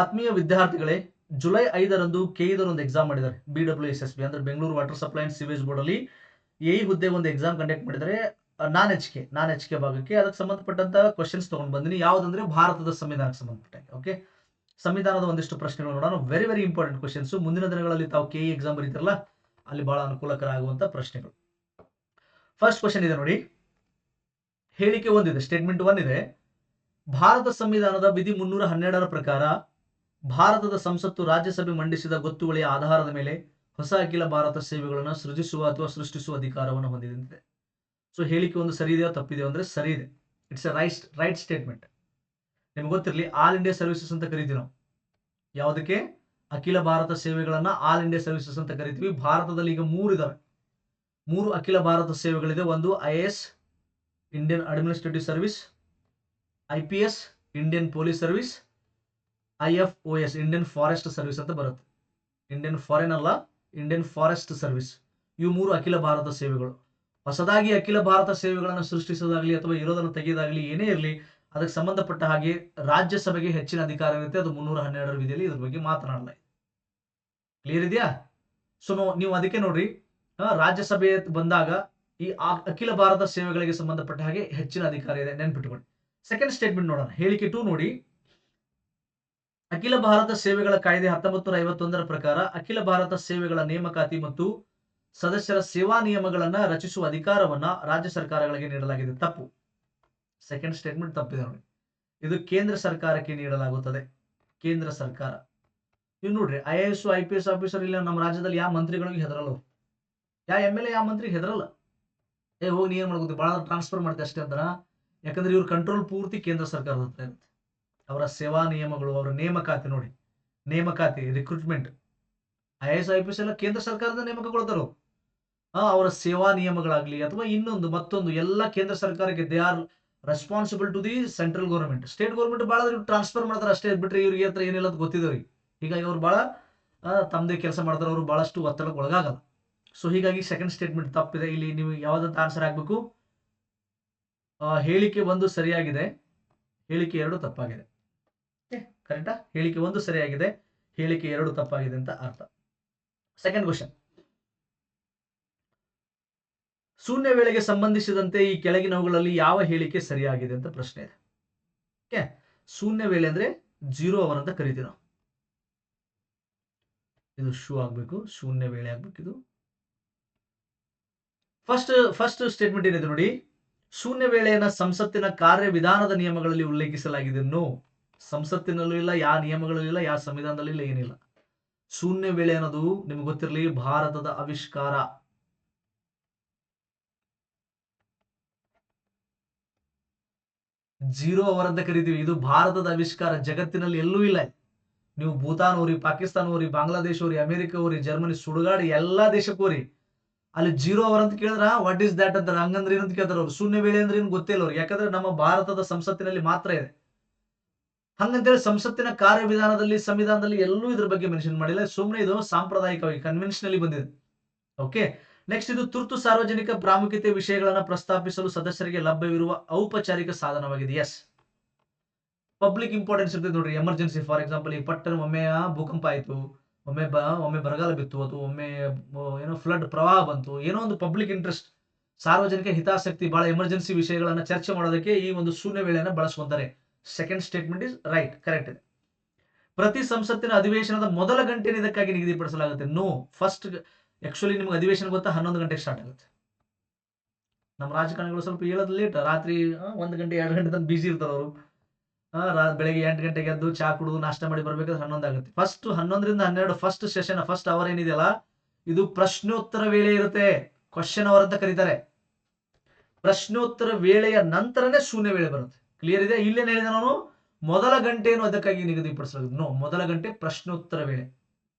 ಆತ್ಮೀಯ ವಿದ್ಯಾರ್ಥಿಗಳೇ, ಜುಲೈ 5ರಂದು ಕೆಇದವರು ಒಂದು ಎಕ್ಸಾಮ್ ಮಾಡಿದ್ದಾರೆ. BWSSB ಅಂದ್ರೆ Bengaluru water supply and sewage board ಅಲ್ಲಿ ಎಇ ಹುದ್ದೆ ಒಂದು ಎಕ್ಸಾಮ್ ಕಂಡಕ್ಟ್ ಮಾಡಿದರೆ. ನಾನ್ ಎಚ್ ಕೆ ಭಾಗಕ್ಕೆ ಅದಕ್ಕೆ ಸಂಬಂಧಪಟ್ಟಂತ ಕ್ವಶನ್ಸ್ ತಗೊಂಡು ಬಂದಿನಿ. ಯಾವ್ದಂದ್ರೆ ಭಾರತದ ಸಂವಿಧಾನಕ್ಕೆ ಸಂಬಂಧಪಟ್ಟ ಓಕೆ, ಸಂವಿಧಾನದ ಒಂದಿಷ್ಟು ಪ್ರಶ್ನೆಗಳು ನೋಡೋಣ. Very very important questions. ಮುಂದಿನ ದಿನಗಳಲ್ಲಿ ತಾವು ಕೆಇ ಎಕ್ಸಾಮ್ ಬರೀತಾರಲ್ಲ, ಅಲ್ಲಿ ಬಹಳ ಅನುಕೂಲಕರ ಆಗುವಂತ ಪ್ರಶ್ನೆಗಳು. ಫಸ್ಟ್ ಕ್ವಶನ್ ಇದೆ ನೋಡಿ. ಹೇಳಿಕೆ ಒಂದಿದೆ, ಸ್ಟೇಟ್ಮೆಂಟ್ 1 ಇದೆ. ಭಾರತ ಸಂವಿಧಾನದ ವಿಧಿ 312ರ ಪ್ರಕಾರ ಭಾರತದ ಸಂಸತ್ತು ರಾಜ್ಯಸಭೆ ಮಂಡಿಸಿದ ಗೊತ್ತುವಳಿಯ ಆಧಾರದ ಮೇಲೆ ಹೊಸ ಅಖಿಲ ಭಾರತ ಸೇವೆಗಳನ್ನು ಸೃಜಿಸುವ ಅಥವಾ ಸೃಷ್ಟಿಸುವ ಅಧಿಕಾರವನ್ನು ಹೊಂದಿದೆ. ಸೊ ಹೇಳಿಕೆ ಒಂದು ಸರಿ ಇದೆಯೋ ತಪ್ಪಿದೆಯೋ ಅಂದ್ರೆ ಸರಿ ಇದೆ. It's A right statement. ನಿಮ್ಗೆ ಗೊತ್ತಿರಲಿ, ಆಲ್ ಇಂಡಿಯಾ ಸರ್ವಿಸಸ್ ಅಂತ ಕರಿತೀವಿ ನಾವು. ಯಾವುದಕ್ಕೆ? ಅಖಿಲ ಭಾರತ ಸೇವೆಗಳನ್ನ ಆಲ್ ಇಂಡಿಯಾ ಸರ್ವಿಸಸ್ ಅಂತ ಕರಿತೀವಿ. ಭಾರತದಲ್ಲಿ ಈಗ 3 ಇದಾವೆ. 3 ಅಖಿಲ ಭಾರತ ಸೇವೆಗಳಿದೆ. ಒಂದು IAS, Indian administrative service, IPS, Indian police service, IFOS, Indian forest service ಅಂತ ಬರುತ್ತೆ. ಇಂಡಿಯನ್ ಫಾರಿನ್ ಅಲ್ಲ, ಇಂಡಿಯನ್ ಫಾರೆಸ್ಟ್ ಸರ್ವಿಸ್. ಇವು 3 ಅಖಿಲ ಭಾರತ ಸೇವೆಗಳು. ಹೊಸದಾಗಿ ಅಖಿಲ ಭಾರತ ಸೇವೆಗಳನ್ನು ಸೃಷ್ಟಿಸೋದಾಗ್ಲಿ ಅಥವಾ ಇರೋದನ್ನು ತೆಗೆಯೋದಾಗ್ಲಿ ಏನೇ ಇರಲಿ, ಅದಕ್ಕೆ ಸಂಬಂಧಪಟ್ಟ ಹಾಗೆ ರಾಜ್ಯಸಭೆಗೆ ಹೆಚ್ಚಿನ ಅಧಿಕಾರ ಇರುತ್ತೆ. ಅದು 312ರ ವಿಧಿಯಲ್ಲಿ ಇದ್ರ ಬಗ್ಗೆ ಮಾತನಾಡಲಾಗಿದೆ. ಕ್ಲಿಯರ್ ಇದೆಯಾ? ಸೊ ನೀವು ಅದಕ್ಕೆ ನೋಡ್ರಿ, ರಾಜ್ಯಸಭೆ ಬಂದಾಗ ಈ ಅಖಿಲ ಭಾರತ ಸೇವೆಗಳಿಗೆ ಸಂಬಂಧಪಟ್ಟ ಹಾಗೆ ಹೆಚ್ಚಿನ ಅಧಿಕಾರ ಇದೆ, ನೆನ್ಪಿಟ್ಟುಕೊಳ್ಳಿ. ಸೆಕೆಂಡ್ ಸ್ಟೇಟ್ಮೆಂಟ್ ನೋಡೋಣ. ಹೇಳಿಕೆ 2 ನೋಡಿ. ಅಖಿಲ ಭಾರತ ಸೇವೆಗಳ ಕಾಯ್ದೆ 1951ರ ಪ್ರಕಾರ ಅಖಿಲ ಭಾರತ ಸೇವೆಗಳ ನೇಮಕಾತಿ ಮತ್ತು ಸದಸ್ಯರ ಸೇವಾ ನಿಯಮಗಳನ್ನ ರಚಿಸುವ ಅಧಿಕಾರವನ್ನ ರಾಜ್ಯ ಸರ್ಕಾರಗಳಿಗೆ ನೀಡಲಾಗಿದೆ. ತಪ್ಪು. ಸೆಕೆಂಡ್ ಸ್ಟೇಟ್ಮೆಂಟ್ ತಪ್ಪಿದೆ ನೋಡಿ. ಇದು ಕೇಂದ್ರ ಸರ್ಕಾರಕ್ಕೆ ನೀಡಲಾಗುತ್ತದೆ. ಕೇಂದ್ರ ಸರ್ಕಾರ. ನೀವು ನೋಡ್ರಿ, IAS IPS ಆಫೀಸರ್ ಇಲ್ಲ ನಮ್ಮ ರಾಜ್ಯದಲ್ಲಿ ಯಾವ ಮಂತ್ರಿಗಳಿಗೆ ಹೆದರಲ್ಲ, ಯಾವ MLA ಯಾವ ಮಂತ್ರಿಗೆ ಹೆದರಲ್ಲ. ಹೋಗಿ ನೀ ಏನ್ ಮಾಡ್ಬೋದು, ಬಹಳ ಟ್ರಾನ್ಸ್ಫರ್ ಮಾಡ್ತೀವಿ ಅಷ್ಟೇ ಅಂತ. ಯಾಕಂದ್ರೆ ಇವ್ರ ಕಂಟ್ರೋಲ್ ಪೂರ್ತಿ ಕೇಂದ್ರ ಸರ್ಕಾರದ ಹತ್ರ ಇರುತ್ತೆ. ಅವರ ಸೇವಾ ನಿಯಮಗಳು, ಅವರ ನೇಮಕಾತಿ ನೋಡಿ, ನೇಮಕಾತಿ ರಿಕ್ರೂಟ್ಮೆಂಟ್, IAS IPS ಎಲ್ಲ ಕೇಂದ್ರ ಸರ್ಕಾರದ ನೇಮಕಗೊಳ್ತಾರೋ. ಅವರ ಸೇವಾ ನಿಯಮಗಳಾಗ್ಲಿ ಅಥವಾ ಮತ್ತೊಂದು ಎಲ್ಲ ಕೇಂದ್ರ ಸರ್ಕಾರಕ್ಕೆ. They are responsible to the central government. State government ಬಹಳ ಟ್ರಾನ್ಸ್ಫರ್ ಮಾಡ್ತಾರೆ ಅಷ್ಟೇ, ಬಿಟ್ರೆ ಇವ್ರಿಗೆ ಹತ್ರ ಏನಿಲ್ಲ ಅಂತ ಗೊತ್ತಿದವ್ರಿ. ಹೀಗಾಗಿ ಅವ್ರು ಬಹಳ ತಮ್ಮದೇ ಕೆಲಸ ಮಾಡ್ತಾರೆ. ಅವರು ಬಹಳಷ್ಟು ಒತ್ತಡಕ್ಕೆ ಒಳಗಾಗಲ್ಲ. ಸೊ ಹೀಗಾಗಿ ಸೆಕೆಂಡ್ ಸ್ಟೇಟ್ಮೆಂಟ್ ತಪ್ಪಿದೆ. ಇಲ್ಲಿ ನೀವು ಯಾವ್ದಂತ ಆನ್ಸರ್ ಆಗ್ಬೇಕು? ಹೇಳಿಕೆ 1 ಸರಿಯಾಗಿದೆ, ಹೇಳಿಕೆ 2 ತಪ್ಪಾಗಿದೆ. ಕರೆಕ್ಟಾ? ಹೇಳಿಕೆ 1 ಸರಿಯಾಗಿದೆ, ಹೇಳಿಕೆ 2 ತಪ್ಪಾಗಿದೆ ಅಂತ ಅರ್ಥ. Second question. ಶೂನ್ಯ ವೇಳೆಗೆ ಸಂಬಂಧಿಸಿದಂತೆ ಈ ಕೆಳಗಿನವುಗಳಲ್ಲಿ ಯಾವ ಹೇಳಿಕೆ ಸರಿಯಾಗಿದೆ ಅಂತ ಪ್ರಶ್ನೆ ಇದೆ. ಓಕೆ, ಶೂನ್ಯ ವೇಳೆ ಅಂದ್ರೆ 0 ಅವರ್ ಅಂತ ಕರಿತೀವಿ ನಾವು. ಇದು ಆಗ್ಬೇಕು, ಶೂನ್ಯ ವೇಳೆ ಆಗ್ಬೇಕು. ಇದು ಫಸ್ಟ್ ಸ್ಟೇಟ್ಮೆಂಟ್ ಏನಿದೆ ನೋಡಿ. ಶೂನ್ಯ ವೇಳೆಯನ್ನ ಸಂಸತ್ತಿನ ಕಾರ್ಯವಿಧಾನದ ನಿಯಮಗಳಲ್ಲಿ ಉಲ್ಲೇಖಿಸಲಾಗಿದೆ. ನೋ, ಸಂಸತ್ತಿನಲ್ಲೂ ಇಲ್ಲ, ಯಾವ ನಿಯಮಗಳಲ್ಲೂ ಇಲ್ಲ, ಯಾವ ಸಂವಿಧಾನದಲ್ಲೂ ಇಲ್ಲ, ಏನಿಲ್ಲ. ಶೂನ್ಯ ವೇಳೆ ಅನ್ನೋದು ನಿಮ್ಗೆ ಗೊತ್ತಿರಲಿ, ಭಾರತದ ಆವಿಷ್ಕಾರ. 0 ಅವರ್ ಅಂತ ಕರಿತೀವಿ. ಇದು ಭಾರತದ ಆವಿಷ್ಕಾರ, ಜಗತ್ತಿನಲ್ಲಿ ಎಲ್ಲೂ ಇಲ್ಲ. ನೀವು ಭೂತಾನ್ ಹೋರಿ, ಪಾಕಿಸ್ತಾನ ಹೋರಿ, ಬಾಂಗ್ಲಾದೇಶ ಹೋರಿ, ಅಮೆರಿಕ ಹೋರಿ, ಜರ್ಮನಿ, ಸುಡುಗಾಡಿ ಎಲ್ಲಾ ದೇಶಕ್ಕೆ ಹೋರಿ, ಅಲ್ಲಿ 0 ಅವರ್ ಅಂತ ಕೇಳಿದ್ರ ವಾಟ್ ಈಸ್ ದ್ಯಾಟ್ ಅಂತಾರೆ. ಹಂಗಂದ್ರೆ ಏನಂತ ಕೇಳ್ತಾರ ಅವ್ರು. ಶೂನ್ಯ ವೇಳೆ ಅಂದ್ರೆ ಏನು ಗೊತ್ತಿಲ್ಲ ಅವ್ರಿಗೆ. ಯಾಕಂದ್ರೆ ನಮ್ಮ ಭಾರತದ ಸಂಸತ್ತಿನಲ್ಲಿ ಮಾತ್ರ ಇದೆ. ಹಂಗಂತೇಳಿ ಸಂಸತ್ತಿನ ಕಾರ್ಯವಿಧಾನದಲ್ಲಿ, ಸಂವಿಧಾನದಲ್ಲಿ ಎಲ್ಲೂ ಇದ್ರ ಬಗ್ಗೆ ಮೆನ್ಷನ್ ಮಾಡಿಲ್ಲ. ಸುಮ್ಮನೆ ಇದು ಸಾಂಪ್ರದಾಯಿಕವಾಗಿ ಕನ್ವೆನ್ಷನಲಿ ಬಂದಿದೆ. ಓಕೆ, ನೆಕ್ಸ್ಟ್ ಇದು ತುರ್ತು ಸಾರ್ವಜನಿಕ ಪ್ರಾಮುಖ್ಯತೆ ವಿಷಯಗಳನ್ನ ಪ್ರಸ್ತಾಪಿಸಲು ಸದಸ್ಯರಿಗೆ ಲಭ್ಯವಿರುವ ಔಪಚಾರಿಕ ಸಾಧನವಾಗಿದೆ. ಎಸ್, ಪಬ್ಲಿಕ್ ಇಂಪಾರ್ಟೆನ್ಸ್ ಇರ್ತದೆ ನೋಡ್ರಿ. ಎಮರ್ಜೆನ್ಸಿ, ಫಾರ್ ಎಕ್ಸಾಂಪಲ್, ಈ ಪಟ್ಟಣ ಒಮ್ಮೆ ಭೂಕಂಪ ಆಯ್ತು, ಒಮ್ಮೆ ಬರಗಾಲ ಬಿತ್ತು, ಅಥವಾ ಒಮ್ಮೆ ಫ್ಲಡ್ ಪ್ರವಾಹ ಬಂತು, ಏನೋ ಒಂದು ಪಬ್ಲಿಕ್ ಇಂಟ್ರೆಸ್ಟ್, ಸಾರ್ವಜನಿಕ ಹಿತಾಸಕ್ತಿ, ಬಹಳ ಎಮರ್ಜೆನ್ಸಿ ವಿಷಯಗಳನ್ನ ಚರ್ಚೆ ಮಾಡೋದಕ್ಕೆ ಈ ಒಂದು ಶೂನ್ಯ ವೇಳೆಯನ್ನ ಬಳಸ್ಕೊಂತಾರೆ. Second statement is right, correct ಇದೆ. ಪ್ರತಿ ಸಂಸತ್ತಿನ ಅಧಿವೇಶನದ ಮೊದಲ ಗಂಟೆಯನ್ನು ಇದಕ್ಕಾಗಿ ನಿಗದಿಪಡಿಸಲಾಗುತ್ತೆ. ನೋ, ಫಸ್ಟ್ ಆಕ್ಚುಲಿ ನಿಮ್ಗೆ ಅಧಿವೇಶನ ಗೊತ್ತಾ 11 ಗಂಟೆಗೆ ಸ್ಟಾರ್ಟ್ ಆಗುತ್ತೆ. ನಮ್ಮ ರಾಜಕಾರಣಿಗಳು ಸ್ವಲ್ಪ ಹೇಳೋದು ಲೇಟ್, ರಾತ್ರಿ 1 ಗಂಟೆ 2 ಗಂಟೆ ತನಕ ಬಿಸಿ ಇರ್ತಾರೆ ಅವರು. ಬೆಳಗ್ಗೆ 8 ಗಂಟೆಗೆ ಎದ್ದು ಚಾ ಕುಡಿದು ನಾಷ್ಟ ಮಾಡಿ ಬರ್ಬೇಕಾದ್ರೆ 11 ಆಗುತ್ತೆ. ಫಸ್ಟ್ 11ರಿಂದ 12 ಫಸ್ಟ್ ಸೆಷನ್, ಫಸ್ಟ್ ಅವರ್ ಏನಿದೆಯಲ್ಲ, ಇದು ಪ್ರಶ್ನೋತ್ತರ ವೇಳೆ ಇರುತ್ತೆ. ಕ್ವಶನ್ ಅವರ್ ಅಂತ ಕರೀತಾರೆ. ಪ್ರಶ್ನೋತ್ತರ ವೇಳೆಯ ನಂತರನೇ ಶೂನ್ಯ ವೇಳೆ ಬರುತ್ತೆ. ಕ್ಲಿಯರ್ ಇದೆ? ಇಲ್ಲೇನು ಹೇಳಿದೆ ನಾನು? ಮೊದಲ ಗಂಟೆಯನ್ನು ಅದಕ್ಕಾಗಿ ನಿಗದಿಪಡಿಸಲಾಗಿದೆ. ನೋ, ಮೊದಲ ಗಂಟೆ ಪ್ರಶ್ನೋತ್ತರ ವೇಳೆ,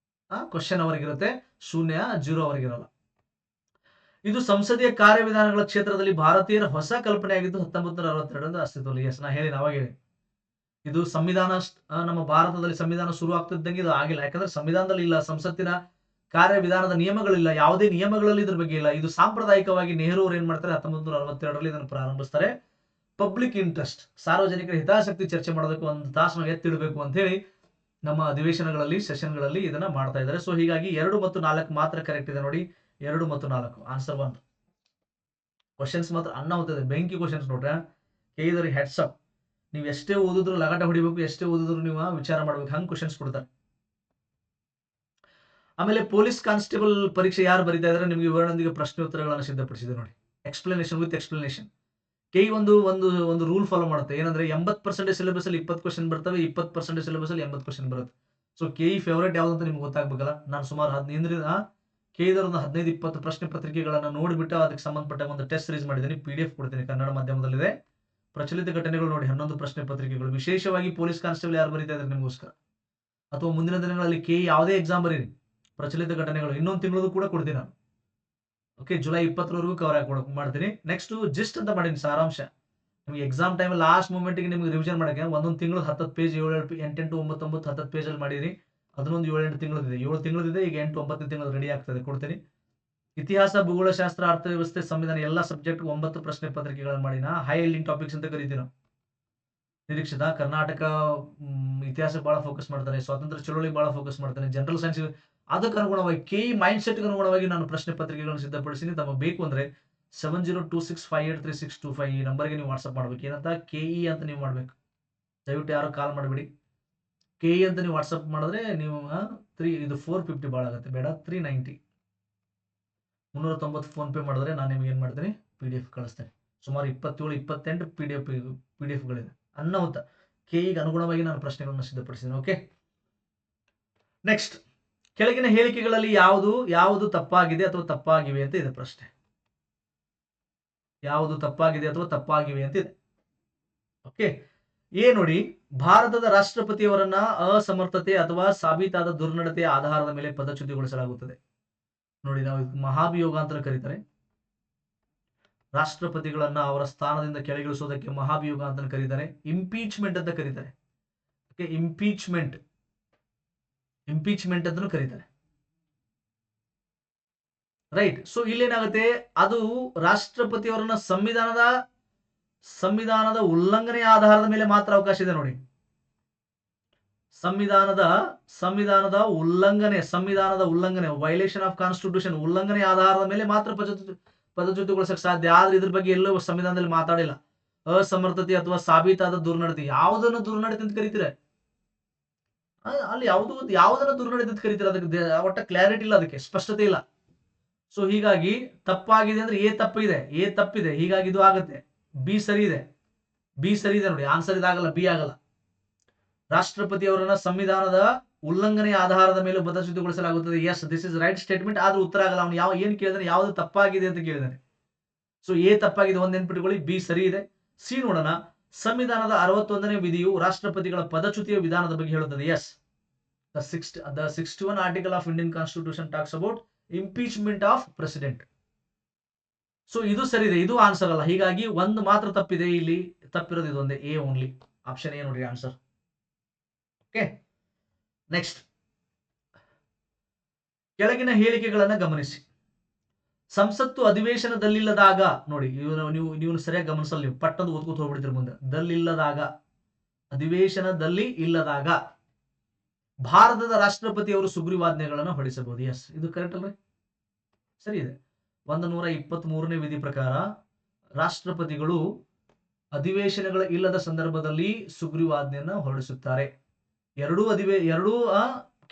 ಕ್ವಶನ್ ಅವರ್ಗಿರುತ್ತೆ. ಶೂನ್ಯ 0 ಅವರ್ಗಿರಲ್ಲ. ಇದು ಸಂಸದೀಯ ಕಾರ್ಯವಿಧಾನಗಳ ಕ್ಷೇತ್ರದಲ್ಲಿ ಭಾರತೀಯರ ಹೊಸ ಕಲ್ಪನೆಯಾಗಿದ್ದು 1962 ಅಸ್ತಿತ್ವದಲ್ಲಿ. ಎಸ್, ನಾ ಅವಾಗ ಹೇಳಿ, ಇದು ಸಂವಿಧಾನ, ನಮ್ಮ ಭಾರತದಲ್ಲಿ ಸಂವಿಧಾನ ಶುರು ಆಗ್ತಿದ್ದಂಗೆ ಇದು ಆಗಿಲ್ಲ. ಯಾಕಂದ್ರೆ ಸಂವಿಧಾನದಲ್ಲಿ ಇಲ್ಲ, ಸಂಸತ್ತಿನ ಕಾರ್ಯವಿಧಾನದ ನಿಯಮಗಳಿಲ್ಲ, ಯಾವುದೇ ನಿಯಮಗಳಲ್ಲಿ ಇದ್ರ ಬಗ್ಗೆ ಇಲ್ಲ. ಇದು ಸಾಂಪ್ರದಾಯಿಕವಾಗಿ ನೆಹರು ಅವರು ಏನ್ ಮಾಡ್ತಾರೆ, 1962ರಲ್ಲಿ ಇದನ್ನು ಪ್ರಾರಂಭಿಸ್ತಾರೆ. ಪಬ್ಲಿಕ್ ಇಂಟ್ರೆಸ್ಟ್, ಸಾರ್ವಜನಿಕರ ಹಿತಾಸಕ್ತಿ ಚರ್ಚೆ ಮಾಡೋದಕ್ಕೆ 1 ತಾಸು ಎತ್ತಿಡಬೇಕು ಅಂತ ಹೇಳಿ ನಮ್ಮ ಅಧಿವೇಶನಗಳಲ್ಲಿ ಸೆಷನ್ಗಳಲ್ಲಿ ಇದನ್ನ ಮಾಡ್ತಾ ಇದ್ದಾರೆ. ಸೊ ಹೀಗಾಗಿ 2 ಮತ್ತು 4 ಮಾತ್ರ ಕರೆಕ್ಟ್ ಇದೆ ನೋಡಿ. 2 ಮತ್ತು 4 ಆನ್ಸರ್ 1. ಕ್ವಶನ್ಸ್ ಮಾತ್ರ ಅನ್ನಾಹುತ್ತದೆ, ಬೆಂಕಿ ಕ್ವಶನ್ಸ್ ನೋಡ್ರೆ. ಕೇಳಿದವ್ರಿಗೆ ಹೆಡ್ಸ್ ಅಪ್. ನೀವು ಎಷ್ಟೇ ಓದಿದ್ರು ಲಗಾಟ ಹೊಡಿಬೇಕು, ಎಷ್ಟೇ ಓದಿದ್ರು ನೀವು ವಿಚಾರ ಮಾಡ್ಬೇಕು, ಹಂಗೆ ಕ್ವಶನ್ಸ್ ಕೊಡ್ತಾರೆ. ಆಮೇಲೆ ಪೊಲೀಸ್ ಕಾನ್ಸ್ಟೇಬಲ್ ಪರೀಕ್ಷೆ ಯಾರು ಬರೀತಾ ಇದ್ದಾರೆ ನಿಮಗೆ ವಿವರಣೆಯೊಂದಿಗೆ ಪ್ರಶ್ನೋತ್ತರಗಳನ್ನು ಸಿದ್ಧಪಡಿಸಿದೆ ನೋಡಿ. Explanation with explanation. ಕೆಇ ಒಂದು ರೂಲ್ ಫಾಲೋ ಮಾಡುತ್ತೆ. ಏನಂದ್ರೆ 80% ಸಿಲೆಬಸ್ ಅಲ್ಲಿ 20 ಕ್ವಶನ್ ಬರ್ತವೆ, 20% ಸಿಲೆಬಸ್ ಅಲ್ಲಿ 80 ಕ್ವಶನ್ ಬರುತ್ತೆ. ಸೊ ಕೆಇ ಫೇವರೇಟ್ ಯಾವ್ದಂತ ನಿಮ್ಗೆ ಗೊತ್ತಾಗ್ಬೇಕಲ್ಲ. ನಾನು ಸುಮಾರು 15ರಿಂದ ಕೆಇದರ ಒಂದು 15-20 ಪ್ರಶ್ನೆ ಪತ್ರಿಕೆಗಳನ್ನ ನೋಡಿಬಿಟ್ಟು ಅದಕ್ಕೆ ಸಂಬಂಧಪಟ್ಟ ಒಂದು ಟೆಸ್ಟ್ ಸೀರೀಸ್ ಮಾಡಿದ್ದೀನಿ. PDF ಕೊಡ್ತೀನಿ, ಕನ್ನಡ ಮಾಧ್ಯಮದಲ್ಲಿದೆ. ಪ್ರಚಲಿತ ಘಟನೆಗಳು ನೋಡಿ 11 ಪ್ರಶ್ನೆ ಪತ್ರಿಕೆಗಳು. ವಿಶೇಷವಾಗಿ ಪೊಲೀಸ್ ಕಾನ್ಸ್ಟೇಬಲ್ ಯಾರು ಬರೀತಾ ಇದ್ದಾರೆ ನಿಮಗೋಸ್ಕರ, ಅಥವಾ ಮುಂದಿನ ದಿನಗಳಲ್ಲಿ ಕೆಇ ಯಾವುದೇ ಎಕ್ಸಾಮ್ ಬರೀರಿ, ಪ್ರಚಲಿತ ಘಟನೆಗಳು ಇನ್ನೊಂದು ತಿಂಗಳದು ಕೂಡ ಕೊಡ್ತೀನಿ ನಾನು. ಓಕೆ, ಜುಲೈ 20ರವರೆಗೂ ಕವರ್ ಮಾಡ್ತೀನಿ. ನೆಕ್ಸ್ಟ್ ಜಿಸ್ಟ್ ಅಂತ ಮಾಡೀನಿ, ಸಾರಾಂಶ. ನಿಮಗೆ ಎಕ್ಸಾಮ್ ಟೈಮ್ ಲಾಸ್ಟ್ ಮೂಮೆಂಟ್ಗೆ ನಿಮ್ಗೆ ರಿವಿಷನ್ ಮಾಡಕ್ಕೆ ಒಂದೊಂದು ತಿಂಗಳು 10 ಪೇಜ್, 7 8 9 10 ಪೇಜ್ ಅಲ್ಲಿ ಮಾಡಿರಿ. ಅದನ್ನೊಂದು 7-8 ತಿಂಗಳದಿದೆ, 7 ತಿಂಗಳದಿದೆ. ಈಗ 8-9 ತಿಂಗಳು ರೆಡಿ ಆಗ್ತದೆ, ಕೊಡ್ತೀನಿ. ಇತಿಹಾಸ, ಭೂಗೋಳಶಾಸ್ತ್ರ, ಅರ್ಥವ್ಯವಸ್ಥೆ, ಸಂವಿಧಾನ ಎಲ್ಲ ಸಬ್ಜೆಕ್ಟ್ 9 ಪ್ರಶ್ನೆ ಪತ್ರಿಕೆಗಳನ್ನು ಮಾಡಿನ. ಹೈ ಯೀಲ್ಡಿಂಗ್ ಟಾಪಿಕ್ಸ್ ಅಂತ ಕರಿತೀವಿ ನಾವು. ನಿರೀಕ್ಷಿತ ಕರ್ನಾಟಕ ಇತಿಹಾಸ ಬಹಳ ಫೋಕಸ್ ಮಾಡ್ತಾನೆ, ಸ್ವಾತಂತ್ರ್ಯ ಚಳವಳಿ ಬಹಳ ಫೋಕಸ್ ಮಾಡ್ತಾನೆ, ಜನರಲ್ ಸೈನ್ಸ್. ಅದಕ್ಕೆ ಅನುಗುಣವಾಗಿ ಕೆಇ ಮೈಂಡ್ ಸೆಟ್ ಅನುಗುಣವಾಗಿ ನಾನು ಪ್ರಶ್ನೆ ಪತ್ರಿಕೆಗಳನ್ನು ಸಿದ್ಧಪಡಿಸಿನಿ. ತಮಗೆ ಬೇಕು ಅಂದ್ರೆ 7026583625 ಈ ನಂಬರ್ಗೆ ನೀವು ವಾಟ್ಸ್ಆಪ್ ಮಾಡ್ಬೇಕು. ಏನಂತ ಕೆಇ ಅಂತ ನೀವು ಮಾಡ್ಬೇಕು. ದಯವಿಟ್ಟು ಯಾರು ಕಾಲ್ ಮಾಡಬೇಡಿ. ಕೆಇ ಅಂತ ನೀವು ವಾಟ್ಸ್ಆಪ್ ಮಾಡಿದ್ರೆ ನೀವು 450 ಭಾಳ ಆಗುತ್ತೆ, ಬೇಡ 390 390 ಫೋನ್ ಪೇ ಮಾಡಿದ್ರೆ ನಾನು ನಿಮ್ಗೆ ಏನು ಮಾಡ್ತೀನಿ, PDF ಕಳಿಸ್ತೇನೆ. ಸುಮಾರು 27-28 PDFಗಳಿದೆ. ಅನ್ನಹುತ ಕೆಇಗೆ ಅನುಗುಣವಾಗಿ ನಾನು ಪ್ರಶ್ನೆಗಳನ್ನು ಸಿದ್ಧಪಡಿಸಿದ್ದೀನಿ. Okay, next. ಕೆಳಗಿನ ಹೇಳಿಕೆಗಳಲ್ಲಿ ಯಾವುದು ತಪ್ಪಾಗಿದೆ ಅಥವಾ ತಪ್ಪಾಗಿವೆ ಅಂತ ಇದೆ ಪ್ರಶ್ನೆ. ಯಾವುದು ತಪ್ಪಾಗಿದೆ ಅಥವಾ ತಪ್ಪಾಗಿವೆ ಅಂತ ಇದೆ. ಓಕೆ, ನೋಡಿ, ಭಾರತದ ರಾಷ್ಟ್ರಪತಿಯವರನ್ನ ಅಸಮರ್ಥತೆ ಅಥವಾ ಸಾಬೀತಾದ ದುರ್ನಡತೆಯ ಆಧಾರದ ಮೇಲೆ ಪದಚ್ಯುತಿಗೊಳಿಸಲಾಗುತ್ತದೆ. ನೋಡಿ, ನಾವು ಮಹಾಭಿಯೋಗ ಅಂತ ಕರೀತಾರೆ. ರಾಷ್ಟ್ರಪತಿಗಳನ್ನ ಅವರ ಸ್ಥಾನದಿಂದ ಕೆಳಗಿಳಿಸೋದಕ್ಕೆ ಮಹಾಭಿಯೋಗ ಅಂತ ಕರೀತಾರೆ. ಇಂಪೀಚ್ಮೆಂಟ್ ಅಂತ ಕರೀತಾರೆ. ಓಕೆ, ಇಂಪೀಚ್ಮೆಂಟ್ ಅಂತಲೂ ಕರೀತಾರೆ. ರೈಟ್. ಸೊ ಇಲ್ಲೇನಾಗುತ್ತೆ, ಅದು ರಾಷ್ಟ್ರಪತಿಯವರನ್ನ ಸಂವಿಧಾನದ ಉಲ್ಲಂಘನೆಯ ಆಧಾರದ ಮೇಲೆ ಮಾತ್ರ ಅವಕಾಶ ಇದೆ ನೋಡಿ. ಸಂವಿಧಾನದ ಉಲ್ಲಂಘನೆ, ವೈಲೇಷನ್ ಆಫ್ ಕಾನ್ಸ್ಟಿಟ್ಯೂಷನ್, ಉಲ್ಲಂಘನೆ ಆಧಾರದ ಮೇಲೆ ಮಾತ್ರ ಪದಚ್ಯುತಿಗೊಳಿಸಕ್ಕೆ ಸಾಧ್ಯ. ಆದ್ರೆ ಇದ್ರ ಬಗ್ಗೆ ಎಲ್ಲೂ ಸಂವಿಧಾನದಲ್ಲಿ ಮಾತಾಡಿಲ್ಲ. ಅಸಮರ್ಥತೆ ಅಥವಾ ಸಾಬೀತಾದ ದುರ್ನಡತೆ, ಯಾವುದನ್ನು ದುರ್ನಡತೆ ಅಂತ ಕರೀತೀರ, ಅಲ್ಲಿ ಯಾವುದನ್ನ ದುರ್ನಡತೆ ಅಂತ ಕರೀತೀರ, ಅದಕ್ಕೆ ಒಟ್ಟ ಕ್ಲಾರಿಟಿ ಇಲ್ಲ, ಅದಕ್ಕೆ ಸ್ಪಷ್ಟತೆ ಇಲ್ಲ. ಸೊ ಹೀಗಾಗಿ ತಪ್ಪಾಗಿದೆ ಅಂದ್ರೆ ಎ ತಪ್ಪಿದೆ, ಹೀಗಾಗಿ ಇದು ಆಗುತ್ತೆ. ಬಿ ಸರಿ ಇದೆ ನೋಡಿ, ಆನ್ಸರ್ ಇದಾಗಲ್ಲ, ಬಿ ಆಗಲ್ಲ. ರಾಷ್ಟ್ರಪತಿಯವರನ್ನ ಸಂವಿಧಾನದ ಉಲ್ಲಂಘನೆಯ ಆಧಾರದ ಮೇಲೆ ಪದಚ್ಯುತಿಗೊಳಿಸಲಾಗುತ್ತದೆ. Yes, this is right statement. ಆದ್ರೂ ಉತ್ತರ ಆಗಲ್ಲ. ಅವನು ಏನ್ ಕೇಳಿದಾನೆ, ಯಾವ್ದು ತಪ್ಪಾಗಿದೆ ಅಂತ ಕೇಳಿದಾನೆ. ಸೊ ಎ ತಪ್ಪಾಗಿದೆ, ಒಂದ್ ನೆನ್ಪಿಟ್ಕೊಳ್ಳಿ. ಬಿ ಸರಿ ಇದೆ. ಸಿ ನೋಡೋಣ. ಸಂವಿಧಾನದ 61ನೇ ವಿಧಿಯು ರಾಷ್ಟ್ರಪತಿಗಳ ಪದಚ್ಯುತಿಯ ವಿಧಾನದ ಬಗ್ಗೆ ಹೇಳುತ್ತದೆ. Yes, the 61 article of Indian Constitution talks about impeachment of president. So ಇದು ಸರಿ ಇದೆ, ಇದು ಆನ್ಸರ್ ಅಲ್ಲ. ಹೀಗಾಗಿ ಒಂದು ಮಾತ್ರ ತಪ್ಪಿದೆ ಇಲ್ಲಿ. ತಪ್ಪಿರೋದು ಇದೊಂದೇ, ಎ ಓನ್ಲಿ. ಆಪ್ಷನ್ ಎ ನೋಡ್ರಿ ಆನ್ಸರ್. Okay, next. ಕೆಳಗಿನ ಹೇಳಿಕೆಗಳನ್ನ ಗಮನಿಸಿ. ಸಂಸತ್ತು ಅಧಿವೇಶನದಲ್ಲಿಲ್ಲದಾಗ ನೋಡಿ, ನೀವು ಸರಿಯಾಗಿ ಗಮನಿಸಲ್ಲ, ನೀವು ಪಟ್ಟಂದು ಓದ್ಕೋತ ಹೋಗ್ಬಿಡ್ತೀರಿ ಮುಂದೆ. ಅಧಿವೇಶನದಲ್ಲಿ ಇಲ್ಲದಾಗ ಭಾರತದ ರಾಷ್ಟ್ರಪತಿಯವರು ಸುಗ್ರೀವಾಜ್ಞೆಗಳನ್ನು ಹೊರಡಿಸಬಹುದು. ಎಸ್, ಇದು ಕರೆಕ್ಟ್ ಅಲ್ರಿ? ಸರಿ ಇದೆ. 123ನೇ ವಿಧಿ ಪ್ರಕಾರ ರಾಷ್ಟ್ರಪತಿಗಳು ಅಧಿವೇಶನಗಳ ಇಲ್ಲದ ಸಂದರ್ಭದಲ್ಲಿ ಸುಗ್ರೀವಾಜ್ಞೆಯನ್ನು ಹೊರಡಿಸುತ್ತಾರೆ. ಎರಡೂ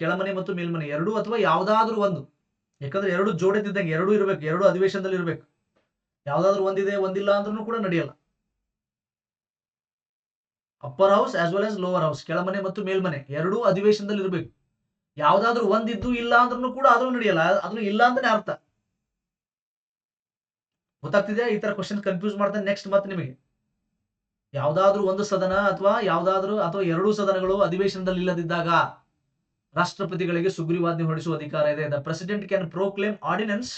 ಕೆಳಮನೆ ಮತ್ತು ಮೇಲ್ಮನೆ ಎರಡೂ, ಅಥವಾ ಯಾವುದಾದ್ರೂ ಒಂದು. ಯಾಕಂದ್ರೆ ಎರಡು ಜೋಡೆತಿದ್ದಂಗೆ ಎರಡೂ ಇರಬೇಕು, ಎರಡು ಅಧಿವೇಶನದಲ್ಲಿ ಇರಬೇಕು. ಯಾವ್ದಾದ್ರು ಒಂದಿದೆ ಒಂದಿಲ್ಲ ಅಂದ್ರೂ ಕೂಡ ನಡೆಯಲ್ಲ. Upper house as well as lower house, ಕೆಳಮನೆ ಮತ್ತು ಮೇಲ್ಮನೆ ಎರಡೂ ಅಧಿವೇಶನದಲ್ಲಿ ಇರಬೇಕು. ಯಾವ್ದಾದ್ರು ಒಂದಿದ್ದು ಇಲ್ಲ ಅಂದ್ರೂ ಕೂಡ ಅದನ್ನು ನಡೆಯಲ್ಲ. ಅದನ್ನು ಇಲ್ಲ ಅಂತಾನೆ ಅರ್ಥ. ಗೊತ್ತಾಗ್ತಿದೆಯಾ? ಈ ತರ ಕ್ವಶನ್ ಕನ್ಫ್ಯೂಸ್ ಮಾಡ್ತಾನೆ. ನೆಕ್ಸ್ಟ್ ಮತ್ತೆ ನಿಮಗೆ ಯಾವ್ದಾದ್ರು ಒಂದು ಸದನ ಅಥವಾ ಎರಡೂ ಸದನಗಳು ಅಧಿವೇಶನದಲ್ಲಿ ಇಲ್ಲದಿದ್ದಾಗ ರಾಷ್ಟ್ರಪತಿಗಳಿಗೆ ಸುಗ್ರೀವಾಜ್ಞೆ ಹೊರಡಿಸುವ ಅಧಿಕಾರ ಇದೆ. The president can proclaim ordinance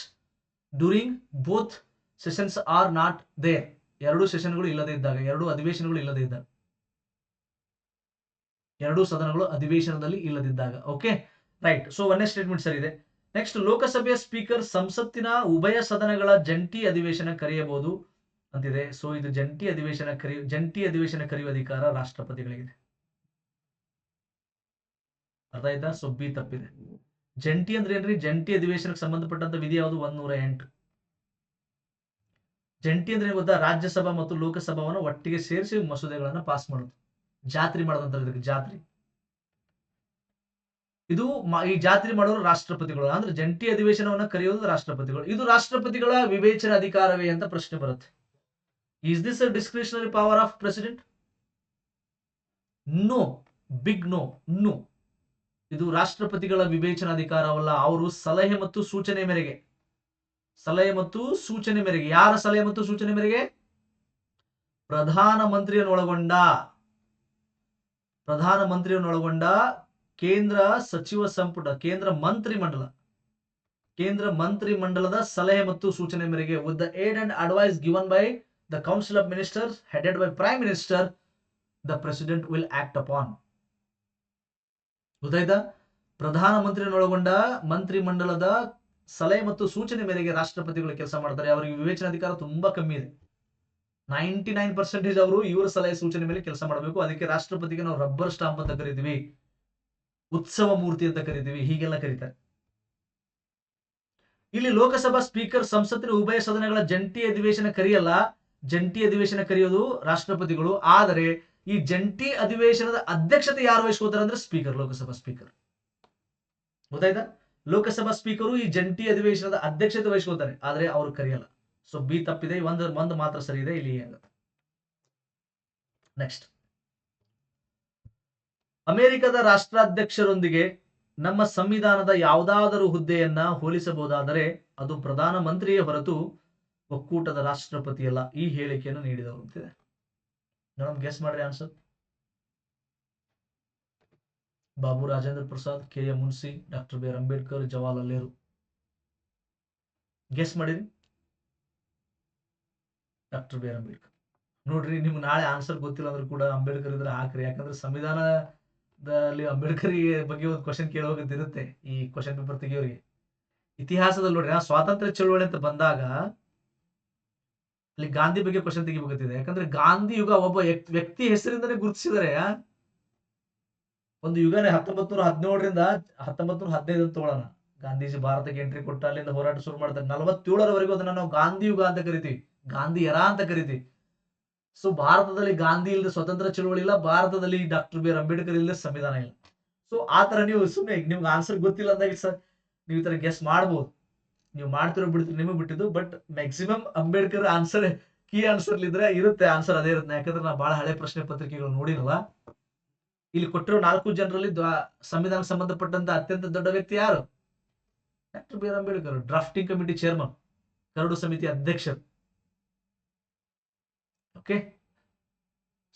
during both sessions are not there. ಎರಡೂ ಸೆಷನ್ಗಳು ಇಲ್ಲದೆ ಇದ್ದಾಗ, ಎರಡೂ ಅಧಿವೇಶನಗಳು ಇಲ್ಲದೆ ಇದ್ದಾಗ, ಎರಡೂ ಸದನಗಳು ಅಧಿವೇಶನದಲ್ಲಿ ಇಲ್ಲದಿದ್ದಾಗ. Okay, right. ಸೊ ಒಂದೇ ಸ್ಟೇಟ್ಮೆಂಟ್ ಸರಿ ಇದೆ. ನೆಕ್ಸ್ಟ್, ಲೋಕಸಭೆಯ ಸ್ಪೀಕರ್ ಸಂಸತ್ತಿನ ಉಭಯ ಸದನಗಳ ಜಂಟಿ ಅಧಿವೇಶನ ಕರೆಯಬಹುದು ಅಂತಿದೆ. ಸೊ ಇದು ಜಂಟಿ ಅಧಿವೇಶನ ಕರೆಯುವ ಅಧಿಕಾರ ರಾಷ್ಟ್ರಪತಿಗಳಿಗಿದೆ. ಅರ್ಥ ಆಯ್ತಾ? ಸೊ ಬಿ ತಪ್ಪಿದೆ. ಜಂಟಿ ಅಂದ್ರೆ ಏನ್ರಿ? ಜಂಟಿ ಅಧಿವೇಶನಕ್ಕೆ ಸಂಬಂಧಪಟ್ಟಂತ ವಿಧಿ ಯಾವುದು? 108. ಜಂಟಿ ಅಂದ್ರೆ ಗೊತ್ತಾ? ರಾಜ್ಯಸಭಾ ಮತ್ತು ಲೋಕಸಭಾವನ್ನು ಒಟ್ಟಿಗೆ ಸೇರಿಸಿ ಮಸೂದೆಗಳನ್ನ ಪಾಸ್ ಮಾಡೋದು. ಜಾತ್ರೆ ಮಾಡೋದಂತಾರೆ ಇದಕ್ಕೆ, ಜಾತ್ರೆ. ಇದು ಈ ಜಾತ್ರೆ ಮಾಡೋರು ರಾಷ್ಟ್ರಪತಿಗಳು. ಅಂದ್ರೆ ಜಂಟಿ ಅಧಿವೇಶನವನ್ನ ಕರೆಯೋದು ರಾಷ್ಟ್ರಪತಿಗಳು. ಇದು ರಾಷ್ಟ್ರಪತಿಗಳ ವಿವೇಚನ ಅಧಿಕಾರವೇ ಅಂತ ಪ್ರಶ್ನೆ ಬರುತ್ತೆ. Is this a discretionary power of president? No, big no, no. ಇದು ರಾಷ್ಟ್ರಪತಿಗಳ ವಿವೇಚನಾಧಿಕಾರವಲ್ಲ. ಅವರು ಸಲಹೆ ಮತ್ತು ಸೂಚನೆ ಮೇರೆಗೆ, ಸಲಹೆ ಮತ್ತು ಸೂಚನೆ ಮೇರೆಗೆ, ಯಾರ ಸಲಹೆ ಮತ್ತು ಸೂಚನೆ ಮೇರೆಗೆ? ಪ್ರಧಾನಮಂತ್ರಿಯನ್ನೊಳಗೊಂಡ ಕೇಂದ್ರ ಸಚಿವ ಸಂಪುಟ, ಕೇಂದ್ರ ಮಂತ್ರಿಮಂಡಲದ ಸಲಹೆ ಮತ್ತು ಸೂಚನೆ ಮೇರೆಗೆ, with the aid and advice given by the council of ministers headed by prime minister, the president will act upon. ಗೊತ್ತಾಯ್ತಾ? ಪ್ರಧಾನಮಂತ್ರಿಯನ್ನೊಳಗೊಂಡ ಮಂತ್ರಿಮಂಡಲದ ಸಲಹೆ ಮತ್ತು ಸೂಚನೆ ಮೇರೆಗೆ ರಾಷ್ಟ್ರಪತಿಗಳು ಕೆಲಸ ಮಾಡ್ತಾರೆ. ಅವರಿಗೆ ವಿವೇಚನಾಧಿಕಾರ ತುಂಬಾ ಕಮ್ಮಿ ಇದೆ. 99% ಅವರು ಇವರ ಸಲಹೆ ಸೂಚನೆ ಮೇಲೆ ಕೆಲಸ ಮಾಡಬೇಕು. ಅದಕ್ಕೆ ರಾಷ್ಟ್ರಪತಿಗೆ ನಾವು ರಬ್ಬರ್ ಸ್ಟಾಂಪ್ ಅಂತ ಕರಿತೀವಿ, ಉತ್ಸವ ಮೂರ್ತಿ ಅಂತ ಕರಿತೀವಿ, ಹೀಗೆಲ್ಲ ಕರೀತಾರೆ. ಇಲ್ಲಿ ಲೋಕಸಭಾ ಸ್ಪೀಕರ್ ಸಂಸತ್ತಿನ ಉಭಯ ಸದನಗಳ ಜಂಟಿ ಅಧಿವೇಶನ ಕರೆಯಲ್ಲ. ಜಂಟಿ ಅಧಿವೇಶನ ಕರೆಯೋದು ರಾಷ್ಟ್ರಪತಿಗಳು. ಆದರೆ ಈ ಜಂಟಿ ಅಧಿವೇಶನದ ಅಧ್ಯಕ್ಷತೆ ಯಾರು ವಹಿಸ್ಕೋತಾರೆ ಅಂದ್ರೆ ಸ್ಪೀಕರ್, ಲೋಕಸಭಾ ಸ್ಪೀಕರ್. ಗೊತ್ತಾಯ್ತಾ? ಲೋಕಸಭಾ ಸ್ಪೀಕರು ಈ ಜಂಟಿ ಅಧಿವೇಶನದ ಅಧ್ಯಕ್ಷತೆ ವಹಿಸ್ಕೋತಾರೆ, ಆದ್ರೆ ಅವರು ಕರೆಯಲ್ಲ. ಸೊ ಬಿ ತಪ್ಪಿದೆ. ಒಂದು ಮಾತ್ರ ಸರಿ ಇದೆ ಇಲ್ಲಿ. ನೆಕ್ಸ್ಟ್, ಅಮೆರಿಕದ ರಾಷ್ಟ್ರಾಧ್ಯಕ್ಷರೊಂದಿಗೆ ನಮ್ಮ ಸಂವಿಧಾನದ ಯಾವುದಾದರೂ ಹುದ್ದೆಯನ್ನ ಹೋಲಿಸಬಹುದಾದರೆ ಅದು ಪ್ರಧಾನಮಂತ್ರಿಯೇ ಹೊರತು ಒಕ್ಕೂಟದ ರಾಷ್ಟ್ರಪತಿಯಲ್ಲ. ಈ ಹೇಳಿಕೆಯನ್ನು ನೀಡಿದವರು ಅಂತಿದೆ. ನೋಡೋಣ, ಗೆಸ್ ಮಾಡ್ರಿ answer. Babu Rajendra Prasad, K M. Munshi, doctor B R Ambedkar, Jawaharlal Nehru. Guess ಮಾಡಿರಿ. Doctor B R Ambedkar. ನೋಡ್ರಿ, ನಿಮ್ಗೆ ನಾಳೆ ಆನ್ಸರ್ ಗೊತ್ತಿಲ್ಲ ಅಂದ್ರೂ ಕೂಡ ಅಂಬೇಡ್ಕರ್ ಇದ್ರೆ ಹಾಕ್ರಿ. ಯಾಕಂದ್ರೆ ಸಂವಿಧಾನದಲ್ಲಿ ಅಂಬೇಡ್ಕರ್ ಬಗ್ಗೆ ಒಂದು ಕ್ವಶನ್ ಕೇಳೋಗತ್ತಿರುತ್ತೆ ಈ ಕ್ವಶನ್ ಪೇಪರ್ ತೆಗಿಯೋರಿಗೆ. ಇತಿಹಾಸದಲ್ಲಿ ನೋಡ್ರಿ, ಸ್ವಾತಂತ್ರ್ಯ ಚಳುವಳಿ ಅಂತ ಬಂದಾಗ ಅಲ್ಲಿ ಗಾಂಧಿ ಬಗ್ಗೆ ಕ್ವಶನ್ ತೆಗಿಬೇಕಂತಿದೆ. ಯಾಕಂದ್ರೆ ಗಾಂಧಿ ಯುಗ ಒಬ್ಬ ವ್ಯಕ್ತಿ ಹೆಸರಿಂದನೇ ಗುರುತಿಸಿದರೆ. ಒಂದು ಯುಗನೇ 1917ರಿಂದ 1915 ಅಂತ ತಗೊಳ್ಳೋಣ. ಗಾಂಧೀಜಿ ಭಾರತಕ್ಕೆ ಎಂಟ್ರಿ ಕೊಟ್ಟ, ಅಲ್ಲಿಂದ ಹೋರಾಟ ಶುರು ಮಾಡ್ತಾರೆ. 47ರವರೆಗೂ ಅದನ್ನ ನಾವು ಗಾಂಧಿ ಯುಗ ಅಂತ ಕರಿತೀವಿ, ಗಾಂಧಿ ಎರಾ ಅಂತ ಕರಿತೀವಿ. ಸೊ ಭಾರತದಲ್ಲಿ ಗಾಂಧಿ ಇಲ್ಲದೆ ಸ್ವತಂತ್ರ ಚಳುವಳಿ ಇಲ್ಲ, ಭಾರತದಲ್ಲಿ ಡಾಕ್ಟರ್ ಬಿ ಆರ್ ಅಂಬೇಡ್ಕರ್ ಇಲ್ಲದೆ ಸಂವಿಧಾನ ಇಲ್ಲ. ಸೊ ಆತರ ನೀವು ಸುಮ್ಮನೆ ನಿಮ್ಗೆ ಆನ್ಸರ್ ಗೊತ್ತಿಲ್ಲ ಅಂದಾಗ ಸರ್ ನೀವು ಈ ತರ ಗೆಸ್ ಮಾಡ್ಬೋದು. ನೀವು ಮಾಡ್ತಿರೋ ಬಿಡ್ತೀರಿ, ನಿಮಗೆ ಬಿಟ್ಟಿದ್ದು. But maximum Ambedkar answer key answer ಇದ್ರೆ ಇರುತ್ತೆ, ಆನ್ಸರ್ ಅದೇ ಇರುತ್ತೆ. ಯಾಕಂದ್ರೆ ನಾ ಬಹಳ ಹಳೆ ಪ್ರಶ್ನೆ ಪತ್ರಿಕೆಗಳು ನೋಡಿರಲ್ಲ. ಇಲ್ಲಿ ಕೊಟ್ಟಿರೋ 4 ಜನರಲ್ಲಿ ಸಂವಿಧಾನಕ್ಕೆ ಸಂಬಂಧಪಟ್ಟಂತ ಅತ್ಯಂತ ದೊಡ್ಡ ವ್ಯಕ್ತಿ ಯಾರು? Doctor B R Ambedkar. Drafting committee chairman, ಕರಡು ಸಮಿತಿ ಅಧ್ಯಕ್ಷರು. ಓಕೆ,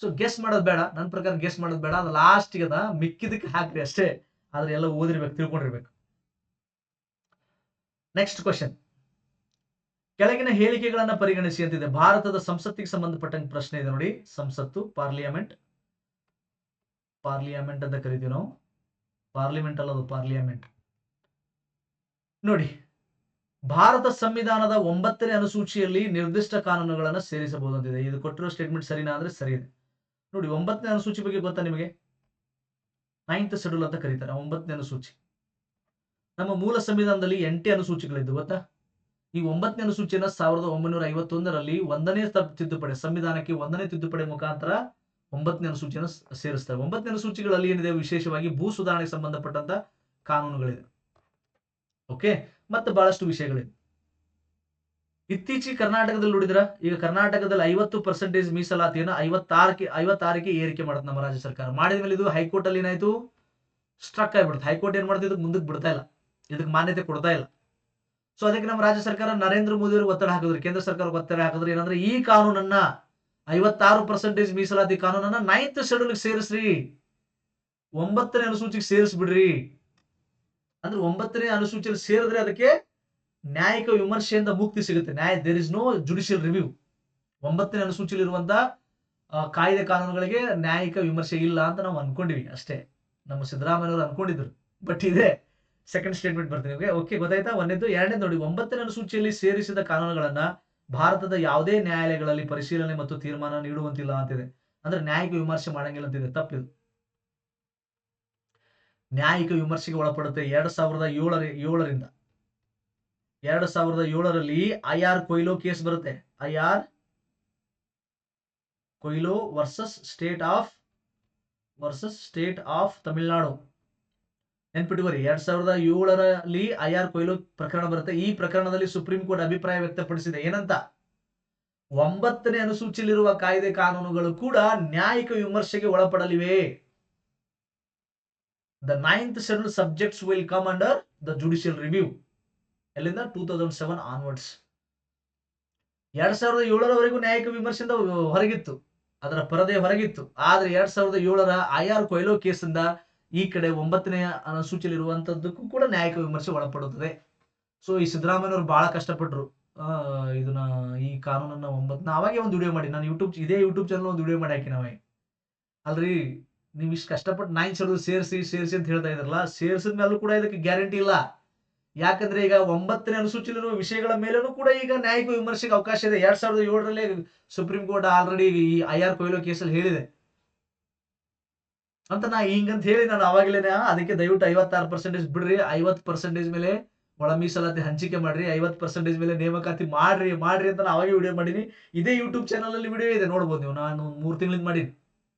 ಸೊ ಗೆಸ್ ಮಾಡೋದು ಬೇಡ, ನನ್ನ ಪ್ರಕಾರ ಗೆಸ್ ಮಾಡೋದು ಬೇಡ. ಅದು ಲಾಸ್ಟ್ಗೆ ಅದ, ಮಿಕ್ಕಿದಕ್ಕೆ ಹಾಕ್ರಿ ಅಷ್ಟೇ. ಆದ್ರೆ ಎಲ್ಲ ಓದಿರ್ಬೇಕು, ತಿಳ್ಕೊಂಡಿರ್ಬೇಕು. ನೆಕ್ಸ್ಟ್ ಕ್ವಶನ್, ಕೆಳಗಿನ ಹೇಳಿಕೆಗಳನ್ನ ಪರಿಗಣಿಸಿ ಅಂತಿದೆ. ಭಾರತದ ಸಂಸತ್ತಿಗೆ ಸಂಬಂಧಪಟ್ಟಂಗೆ ಪ್ರಶ್ನೆ ಇದೆ ನೋಡಿ. ಸಂಸತ್ತು, ಪಾರ್ಲಿಮೆಂಟ್ ಅಂತ ಕರಿತೀವಿ ನಾವು. ಪಾರ್ಲಿಮೆಂಟ್ ಅಲ್ಲದು, ಪಾರ್ಲಿಮೆಂಟ್. ನೋಡಿ, ಭಾರತ ಸಂವಿಧಾನದ 9ನೇ ಅನುಸೂಚಿಯಲ್ಲಿ ನಿರ್ದಿಷ್ಟ ಕಾನೂನುಗಳನ್ನು ಸೇರಿಸಬಹುದು ಅಂತಿದೆ. ಇದು ಕೊಟ್ಟಿರೋ ಸ್ಟೇಟ್ಮೆಂಟ್ ಸರಿನಾ ಅಂದ್ರೆ ಸರಿ ಇದೆ. ನೋಡಿ, 9ನೇ ಅನುಸೂಚಿ ಬಗ್ಗೆ ಗೊತ್ತಾ ನಿಮಗೆ? 9th ಶೆಡ್ಯೂಲ್ ಅಂತ ಕರೀತಾರೆ 9ನೇ ಅನುಸೂಚಿ. ನಮ್ಮ ಮೂಲ ಸಂವಿಧಾನದಲ್ಲಿ 8 ಅನುಸೂಚಿಗಳಿದ್ದು ಗೊತ್ತಾ? ಈ 9ನೇ ಅನುಸೂಚಿಯನ್ನ 1951ರಲ್ಲಿ 1ನೇ ತಿದ್ದುಪಡಿ, ಸಂವಿಧಾನಕ್ಕೆ 1ನೇ ತಿದ್ದುಪಡಿ ಮುಖಾಂತರ 9ನೇ ಅನುಸೂಚಿಯನ್ನು ಸೇರಿಸ್ತಾರೆ. 9ನೇ ಅನುಸೂಚಿಗಳಲ್ಲಿ ಏನಿದೆ? ವಿಶೇಷವಾಗಿ ಭೂ ಸುಧಾರಣೆಗೆ ಸಂಬಂಧಪಟ್ಟಂತ ಕಾನೂನುಗಳಿದೆ. ಓಕೆ, ಮತ್ತೆ ಬಹಳಷ್ಟು ವಿಷಯಗಳಿದೆ. ಇತ್ತೀಚೆಗೆ ಕರ್ನಾಟಕದಲ್ಲಿ ನೋಡಿದ್ರ, ಈಗ ಕರ್ನಾಟಕದಲ್ಲಿ 50% ಮೀಸಲಾತಿಯನ್ನು 56ಕ್ಕೆ ಏರಿಕೆ ಮಾಡುತ್ತೆ ನಮ್ಮ ರಾಜ್ಯ ಸರ್ಕಾರ. ಮಾಡಿದ ಮೇಲೆ ಇದು ಹೈಕೋರ್ಟ್ ಅಲ್ಲಿ ಏನಾಯ್ತು? ಸ್ಟ್ರಕ್ ಆಗಿಬಿಡುತ್ತೆ. ಹೈಕೋರ್ಟ್ ಏನ್ ಮಾಡ್ತಿದ್ದು? ಮುಂದಕ್ಕೆ ಬಿಡ್ತಾ ಇಲ್ಲ, ಇದಕ್ಕೆ ಮಾನ್ಯತೆ ಕೊಡ್ತಾ ಇಲ್ಲ. ಸೊ ಅದಕ್ಕೆ ನಮ್ಮ ರಾಜ್ಯ ಸರ್ಕಾರ ನರೇಂದ್ರ ಮೋದಿ ಅವರು ಒತ್ತಡ ಹಾಕಿದ್ರು, ಕೇಂದ್ರ ಸರ್ಕಾರ ಒತ್ತಡ ಹಾಕಿದ್ರು. ಏನಂದ್ರೆ ಈ ಕಾನೂನನ್ನ 56% ಮೀಸಲಾತಿ ಕಾನೂನನ್ನ 9th ಶೆಡ್ಯೂಲ್ ಸೇರಿಸ್ರಿ, 9ನೇ ಅನುಸೂಚಿಗೆ ಸೇರಿಸ್ಬಿಡ್ರಿ. ಅಂದ್ರೆ 9ನೇ ಅನುಸೂಚಿಯಲ್ಲಿ ಸೇರಿದ್ರೆ ಅದಕ್ಕೆ ನ್ಯಾಯಿಕ ವಿಮರ್ಶೆಯಿಂದ ಮುಕ್ತಿ ಸಿಗುತ್ತೆ. There is no judicial review. 9ನೇ ಅನುಸೂಚಿಯಲ್ಲಿ ಇರುವಂತ ಕಾಯ್ದೆ ಕಾನೂನುಗಳಿಗೆ ನ್ಯಾಯಿಕ ವಿಮರ್ಶೆ ಇಲ್ಲ ಅಂತ ನಾವು ಅನ್ಕೊಂಡಿವಿ ಅಷ್ಟೇ. ನಮ್ಮ ಸಿದ್ದರಾಮಯ್ಯವರು ಅನ್ಕೊಂಡಿದ್ರು, ಬಟ್ ಇದೆ. ಸೆಕೆಂಡ್ ಸ್ಟೇಟ್ಮೆಂಟ್ ಬರ್ತೀನಿ ನಿಮಗೆ. ಓಕೆ, ಗೊತ್ತಾಯ್ತಾ? ಒಂದೇದು. ಎರಡನೇದು ನೋಡಿ, 9ನೇ ಅನುಸೂಚಿಯಲ್ಲಿ ಸೇರಿಸಿದ ಕಾನೂನುಗಳನ್ನ ಭಾರತದ ಯಾವುದೇ ನ್ಯಾಯಾಲಯಗಳಲ್ಲಿ ಪರಿಶೀಲನೆ ಮತ್ತು ತೀರ್ಮಾನ ನೀಡುವಂತಿಲ್ಲ ಅಂತಿದೆ. ಅಂದ್ರೆ ನ್ಯಾಯಿಕ ವಿಮರ್ಶೆ ಮಾಡಂಗಿಲ್ಲ ಅಂತಿದೆ. ತಪ್ಪಿದು. ನ್ಯಾಯಿಕ ವಿಮರ್ಶೆಗೆ ಒಳಪಡುತ್ತೆ. 2007ರಿಂದ 2007ರಲ್ಲಿ IR ಕೊಯ್ಲೋ ಕೇಸ್ ಬರುತ್ತೆ. IR Coelho versus state of Tamil Nadu. ನೆನ್ಪಿಟ್ಕೋರಿ, 2007ರಲ್ಲಿ IR ಕೊಯ್ಲೋ ಪ್ರಕರಣ ಬರುತ್ತೆ. ಈ ಪ್ರಕರಣದಲ್ಲಿ ಸುಪ್ರೀಂ ಕೋರ್ಟ್ ಅಭಿಪ್ರಾಯ ವ್ಯಕ್ತಪಡಿಸಿದೆ. ಏನಂತ? 9ನೇ ಅನುಸೂಚಿಯಲ್ಲಿರುವ ಕಾಯ್ದೆ ಕಾನೂನುಗಳು ಕೂಡ ನ್ಯಾಯಿಕ ವಿಮರ್ಶೆಗೆ ಒಳಪಡಲಿವೆ. The 9th schedule subjects will come under the judicial review. ಎಲ್ಲಿಂದ? 2007 ಆನ್ವರ್ಡ್ಸ್. 2007ರವರೆಗೂ ನ್ಯಾಯಿಕ ವಿಮರ್ಶೆಯಿಂದ ಹೊರಗಿತ್ತು, ಅದರ ಪರದೆ ಹೊರಗಿತ್ತು. ಆದ್ರೆ 2007ರ IR ಕೊಯ್ಲೋ ಕೇಸಿಂದ ಈ ಕಡೆ 9ನೇ ಅನುಸೂಚಿಯಲ್ಲಿರುವಂತದ್ದಕ್ಕೂ ಕೂಡ ನ್ಯಾಯಿಕ ವಿಮರ್ಶೆ ಒಳಪಡುತ್ತದೆ. ಸೊ ಈ ಸಿದ್ದರಾಮಯ್ಯನವರು ಬಹಳ ಕಷ್ಟಪಟ್ಟರು ಇದನ್ನ, ಈ ಕಾನೂನನ್ನ ಅವಾಗೆ ಒಂದು ವಿಡಿಯೋ ಮಾಡಿ, ನಾನು ಇದೇ ಯೂಟ್ಯೂಬ್ ಚಾನಲ್ ಒಂದು ವಿಡಿಯೋ ಮಾಡಿ ಹಾಕಿ ನಾವೇ. ಅಲ್ರಿ, ನೀವು ಇಷ್ಟು ಕಷ್ಟಪಟ್ಟು 9 ಶೆಡ್ಯೂಲ್ ಸೇರಿಸಿ ಅಂತ ಹೇಳ್ತಾ ಇದ್ರಲ್ಲ, ಸೇರಿಸಿದ ಮೇಲೂ ಕೂಡ ಇದಕ್ಕೆ ಗ್ಯಾರಂಟಿ ಇಲ್ಲ. ಯಾಕಂದ್ರೆ ಈಗ 9ನೇ ಅನುಸೂಚಿಯಲ್ಲಿರುವ ವಿಷಯಗಳ ಮೇಲೂ ಕೂಡ ಈಗ ನ್ಯಾಯಿಕ ವಿಮರ್ಶೆಗೆ ಅವಕಾಶ ಇದೆ. 2007ರಲ್ಲೇ ಸುಪ್ರೀಂ ಕೋರ್ಟ್ ಆಲ್ರೆಡಿ ಈ IR ಕೊಯ್ಲೋ ಕೇಸಲ್ಲಿ ಹೇಳಿದೆ ಅಂತ. ಹಿಂಗಂತ ಹೇಳಿ ನಾನು ಅವಾಗಲೇ ಅದಕ್ಕೆ ದಯವಿಟ್ಟು 56% ಬಿಡ್ರಿ, 50% ಮೇಲೆ ಒಳ ಮೀಸಲಾತಿ ಹಂಚಿಕೆ ಮಾಡ್ರಿ, 50% ಮೇಲೆ ನೇಮಕಾತಿ ಮಾಡ್ರಿ ಅಂತ ನಾನು ಅವಾಗೆ ವಿಡಿಯೋ ಮಾಡೀನಿ. ಇದೇ ಯೂಟ್ಯೂಬ್ ಚಾನಲ್ ಅಲ್ಲಿ ವಿಡಿಯೋ ಇದೆ, ನೋಡ್ಬೋದು ನೀವು. ನಾನು 3 ತಿಂಗಳಿಂದ ಮಾಡೀನಿ,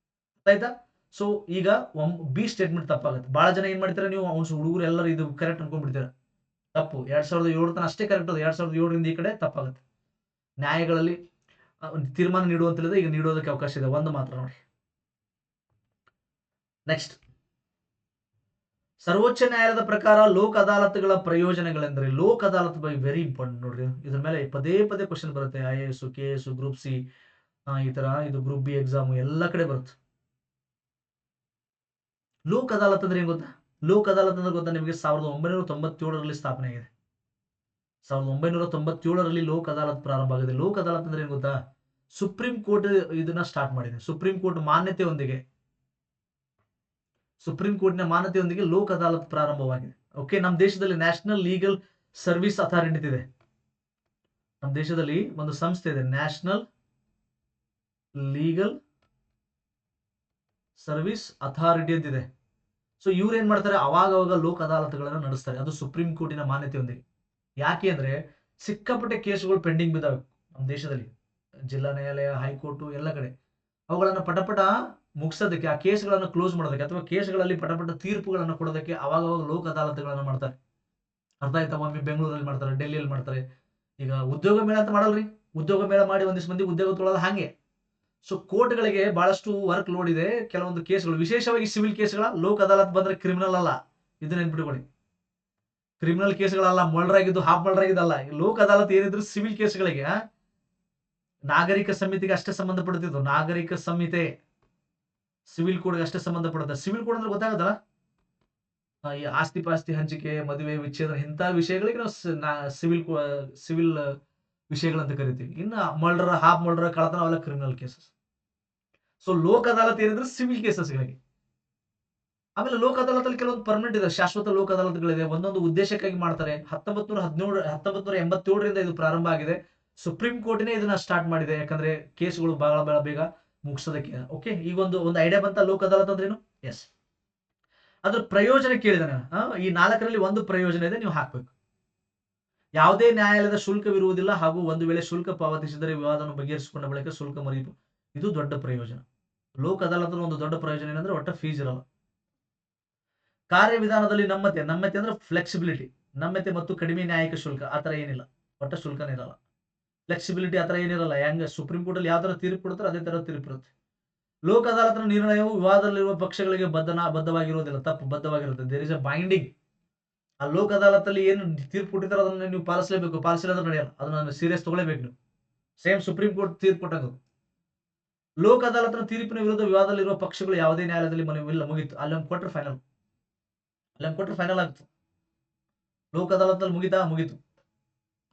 ಆಯ್ತಾ? ಸೊ ಈಗ ಬಿ ಸ್ಟೇಟ್ಮೆಂಟ್ ತಪ್ಪಾಗುತ್ತೆ. ಬಹಳ ಜನ ಏನ್ ಮಾಡ್ತಾರೆ, ನೀವು ಹುಡುಗರು ಎಲ್ಲರೂ ಇದು ಕರೆಕ್ಟ್ ಅನ್ಕೊಂಡ್ಬಿಡ್ತೀರ. ತಪ್ಪು. 2007 ತನ ಅಷ್ಟೇ ಕರೆಕ್ಟ್ ಅದು. 2007ರಿಂದ ಈ ಕಡೆ ತಪ್ಪಾಗುತ್ತೆ. ನ್ಯಾಯಗಳಲ್ಲಿ ತೀರ್ಮಾನ ನೀಡುವಂತಿಲ್ಲದೆ ಈಗ ನೀಡೋದಕ್ಕೆ ಅವಕಾಶ ಇದೆ. ಒಂದು ಮಾತ್ರ ನೋಡಿ. ನೆಕ್ಸ್ಟ್, ಸರ್ವೋಚ್ಚ ನ್ಯಾಯಾಲಯದ ಪ್ರಕಾರ Lok ಅದಾಲತ್ಗಳ ಪ್ರಯೋಜನಗಳೆಂದರೆ, Lok Adalat by very important ನೋಡ್ರಿ. ಇದ್ರ ಮೇಲೆ ಪದೇ ಕ್ವಶನ್ ಬರುತ್ತೆ. IAS, KS, ಗ್ರೂಪ್ ಸಿ, ಈ ತರ ಇದು ಗ್ರೂಪ್ ಬಿ ಎಕ್ಸಾಮ್ ಎಲ್ಲ ಕಡೆ ಬರುತ್ತೆ. ಲೋಕ್ ಅದಾಲತ್ ಅಂದ್ರೆ ಏನ್ ಗೊತ್ತಾ? ಲೋಕ್ ಅದಾಲತ್ ಅಂದ್ರೆ ಗೊತ್ತಾ ನಿಮಗೆ? 1997ರಲ್ಲಿ ಸ್ಥಾಪನೆ ಆಗಿದೆ. 1997ರಲ್ಲಿ ಲೋಕ್ ಅದಾಲತ್ ಪ್ರಾರಂಭ ಆಗಿದೆ. ಲೋಕ್ ಅದಾಲತ್ ಅಂದ್ರೆ ಏನ್ ಗೊತ್ತಾ? ಸುಪ್ರೀಂ ಕೋರ್ಟ್ ಇದನ್ನ ಸ್ಟಾರ್ಟ್ ಮಾಡಿದೆ. ಸುಪ್ರೀಂ ಕೋರ್ಟ್ನ ಮಾನ್ಯತೆಯೊಂದಿಗೆ ಲೋಕ್ ಅದಾಲತ್ ಪ್ರಾರಂಭವಾಗಿದೆ. ಓಕೆ, ನಮ್ಮ ದೇಶದಲ್ಲಿ ನ್ಯಾಷನಲ್ ಲೀಗಲ್ ಸರ್ವಿಸ್ ಅಥಾರಿಟಿ ಇದೆ. ನಮ್ಮ ದೇಶದಲ್ಲಿ ಒಂದು ಸಂಸ್ಥೆ ಇದೆ, ನ್ಯಾಷನಲ್ ಲೀಗಲ್ ಸರ್ವಿಸ್ ಅಥಾರಿಟಿ ಅಂತಿದೆ. ಸೊ ಇವ್ರು ಏನ್ ಮಾಡ್ತಾರೆ, ಅವಾಗ ಲೋಕ್ ಅದಾಲತ್ಗಳನ್ನ ನಡೆಸ್ತಾರೆ. ಅದು ಸುಪ್ರೀಂ ಕೋರ್ಟಿನ ಮಾನ್ಯತೆಯೊಂದಿಗೆ. ಯಾಕೆ ಅಂದ್ರೆ ಸಿಕ್ಕಾಪಟ್ಟೆ ಕೇಸುಗಳು ಪೆಂಡಿಂಗ್ ಬಿದ್ದಾವೆ ನಮ್ಮ ದೇಶದಲ್ಲಿ, ಜಿಲ್ಲಾ ನ್ಯಾಯಾಲಯ, ಹೈಕೋರ್ಟ್ ಎಲ್ಲ ಕಡೆ. ಅವುಗಳನ್ನ ಪಟಪಟ ಮುಗಿಸೋದಕ್ಕೆ, ಆ ಕೇಸ್ಗಳನ್ನು ಕ್ಲೋಸ್ ಮಾಡೋದಕ್ಕೆ, ಅಥವಾ ಕೇಸ್ಗಳಲ್ಲಿ ಪಟಪಟ ತೀರ್ಪುಗಳನ್ನು ಕೊಡೋದಕ್ಕೆ ಅವಾಗ ಲೋಕ್ ಅದಾಲತ್ಗಳನ್ನ ಮಾಡ್ತಾರೆ. ಅರ್ಥ ಆಯ್ತಾ? ಒಮ್ಮೆ ಬೆಂಗಳೂರಲ್ಲಿ ಮಾಡ್ತಾರೆ, ಡೆಲ್ಲಿಯಲ್ಲಿ ಮಾಡ್ತಾರೆ. ಈಗ ಉದ್ಯೋಗ ಮೇಳ ಅಂತ ಮಾಡಲ್ರಿ, ಉದ್ಯೋಗ ಮೇಳ ಮಾಡಿ ಒಂದಿಷ್ಟು ಮಂದಿ ಉದ್ಯೋಗ ತೊಗೊಳ್ಳೋದು ಹಾಗೆ. ಸೊ ಕೋರ್ಟ್ಗಳಿಗೆ ಬಹಳಷ್ಟು ವರ್ಕ್ ಲೋಡ್ ಇದೆ. ಕೆಲವೊಂದು ಕೇಸ್ಗಳು, ವಿಶೇಷವಾಗಿ ಸಿವಿಲ್ ಕೇಸ್ಗಳ, ಲೋಕ್ ಅದಾಲತ್ ಬಂದ್ರೆ ಕ್ರಿಮಿನಲ್ ಅಲ್ಲ, ಇದನ್ನ ನೆನ್ಪಿಟ್ಕೊಳ್ಳಿ. ಕ್ರಿಮಿನಲ್ ಕೇಸ್ಗಳಲ್ಲ, ಮರ್ಡರ್ ಆಗಿದ್ದು ಹಾಫ್ ಮರ್ಡರ್ ಆಗಿದ್ದಲ್ಲ. ಲೋಕ್ ಅದಾಲತ್ ಏನಿದ್ರು ಸಿವಿಲ್ ಕೇಸ್ಗಳಿಗೆ, ನಾಗರಿಕ ಸಮಿತಿಗೆ ಅಷ್ಟೇ ಸಂಬಂಧಪಡ್ತಿದ್ದು. ನಾಗರಿಕ ಸಂಹಿತೆ ಸಿವಿಲ್ ಕೋಡ್ಗೆ ಅಷ್ಟೇ ಸಂಬಂಧಪಡುತ್ತೆ. ಸಿವಿಲ್ ಕೋಡ್ ಅಂದ್ರೆ ಗೊತ್ತಾಗತ್ತಲ್ಲ, ಈ ಆಸ್ತಿ ಪಾಸ್ತಿ ಹಂಚಿಕೆ, ಮದುವೆ, ವಿಚ್ಛೇದ, ಇಂಥ ವಿಷಯಗಳಿಗೆ ನಾವು ಸಿವಿಲ್ ವಿಷಯಗಳಂತ ಕರಿತೀವಿ. ಇನ್ನು ಮರ್ಡರ್, ಹಾಫ್ ಮರ್ಡರ್, ಕಳ್ಳತನ ಅವೆಲ್ಲ criminal cases. So Lok Adalat ಏನಿದ್ರೆ civil ಕೇಸಸ್ಗಳಿಗೆ. ಆಮೇಲೆ ಲೋಕ್ ಅದಾಲತ್ ಕೆಲವೊಂದು ಪರ್ಮನೆಂಟ್ ಇದೆ, ಶಾಶ್ವತ ಲೋಕ್ ಅದಾಲತ್ಗಳಿದೆ. ಒಂದೊಂದು ಉದ್ದೇಶಕ್ಕಾಗಿ ಮಾಡ್ತಾರೆ. 1987ರಿಂದ ಇದು ಪ್ರಾರಂಭ ಆಗಿದೆ. ಸುಪ್ರೀಂ ಕೋರ್ಟಿನೇ ಇದನ್ನ ಸ್ಟಾರ್ಟ್ ಮಾಡಿದೆ, ಯಾಕಂದ್ರೆ ಕೇಸ್ಗಳು ಬಹಳ ಬೇಗ ಮುಗಿಸೋದಕ್ಕೆ. ಓಕೆ, ಈಗ ಒಂದು ಐಡಿಯಾ ಬಂತ ಲೋಕ್ ಅದಾಲತ್ ಅಂದ್ರೇನು? ಎಸ್. ಅದ್ರ ಪ್ರಯೋಜನ ಕೇಳಿದಾನೆ. ಈ 4ರಲ್ಲಿ ಒಂದು ಪ್ರಯೋಜನ ಇದೆ, ನೀವು ಹಾಕ್ಬೇಕು. ಯಾವುದೇ ನ್ಯಾಯಾಲಯದ ಶುಲ್ಕವಿರುವುದಿಲ್ಲ, ಹಾಗೂ ಒಂದು ವೇಳೆ ಶುಲ್ಕ ಪಾವತಿಸಿದರೆ ವಿವಾದವನ್ನು ಬಗೆಹರಿಸಿಕೊಂಡ ಬಳಿಕ ಶುಲ್ಕ ಮರೆಯಿತು. ಇದು ದೊಡ್ಡ ಪ್ರಯೋಜನ. ಲೋಕ್ ಅದಾಲತ್ ಒಂದು ದೊಡ್ಡ ಪ್ರಯೋಜನ ಏನಂದ್ರೆ ಒಟ್ಟ ಫೀಸ್ ಇರಲ್ಲ. ಕಾರ್ಯವಿಧಾನದಲ್ಲಿ ನಮ್ಮತೆ ಅಂದ್ರೆ ಫ್ಲೆಕ್ಸಿಬಿಲಿಟಿ, ನಮ್ಯತೆ ಮತ್ತು ಕಡಿಮೆ ನ್ಯಾಯಿಕ ಶುಲ್ಕ ಆತರ ಏನಿಲ್ಲ. ಒಟ್ಟ ಶುಲ್ಕನೇ ಇರಲ್ಲ, ಫ್ಲೆಕ್ಸಿಬಿಲಿಟಿ ಆತರ ಏನಿರಲ್ಲ. ಹೆಂಗ ಸುಪ್ರೀಂ ಕೋರ್ಟ್ ಅಲ್ಲಿ ಯಾವ ತರ ತೀರ್ಪು ಕೊಡ್ತಾರೆ ಅದೇ ತರ ತೀರ್ಪು ಇರುತ್ತೆ. ಲೋಕ್ ಅದಾಲತ್ನ ನಿರ್ಣಯವು ವಿವಾದದಲ್ಲಿರುವ ಪಕ್ಷಗಳಿಗೆ ಬದ್ಧವಾಗಿರುವುದಿಲ್ಲ, ತಪ್ಪು ಬದ್ಧವಾಗಿರುತ್ತೆ. There is a binding. ಆ ಲೋಕ್ ಅದಾಲತ್ ಅಲ್ಲಿ ಏನು ತೀರ್ಪು ಕೊಟ್ಟಿರ್ತಾರೋ ಅದನ್ನ ನೀವು ಪಾಲಿಸಲೇಬೇಕು, ಪಾಲಿಸಿಲ್ಲ ಅಂದ್ರೆ ನಡೆಯಲ್ಲ. ಅದನ್ನ ಸೀರಿಯಸ್ ತಗೊಳ್ಳೇಬೇಕು ನೀವು. ಸೇಮ್ ಸುಪ್ರೀಂ ಕೋರ್ಟ್ ತೀರ್ಪು ಕೊಟ್ಟಂಗ. ಲೋಕ್ ಅದಾಲತ್ನ ತೀರ್ಪಿನ ವಿರುದ್ಧ ವಿವಾದದಲ್ಲಿರುವ ಪಕ್ಷಗಳು ಯಾವುದೇ ನ್ಯಾಯಾಲಯದಲ್ಲಿ ಮನವಿಲ್ಲ, ಮುಗಿತು. ಅಲ್ಲೊಂದು ಕೊಟ್ಟರೆ ಫೈನಲ್ ಆಗ್ತು. ಲೋಕ್ ಅದಾಲತ್ ಅಲ್ಲಿ ಮುಗಿತು.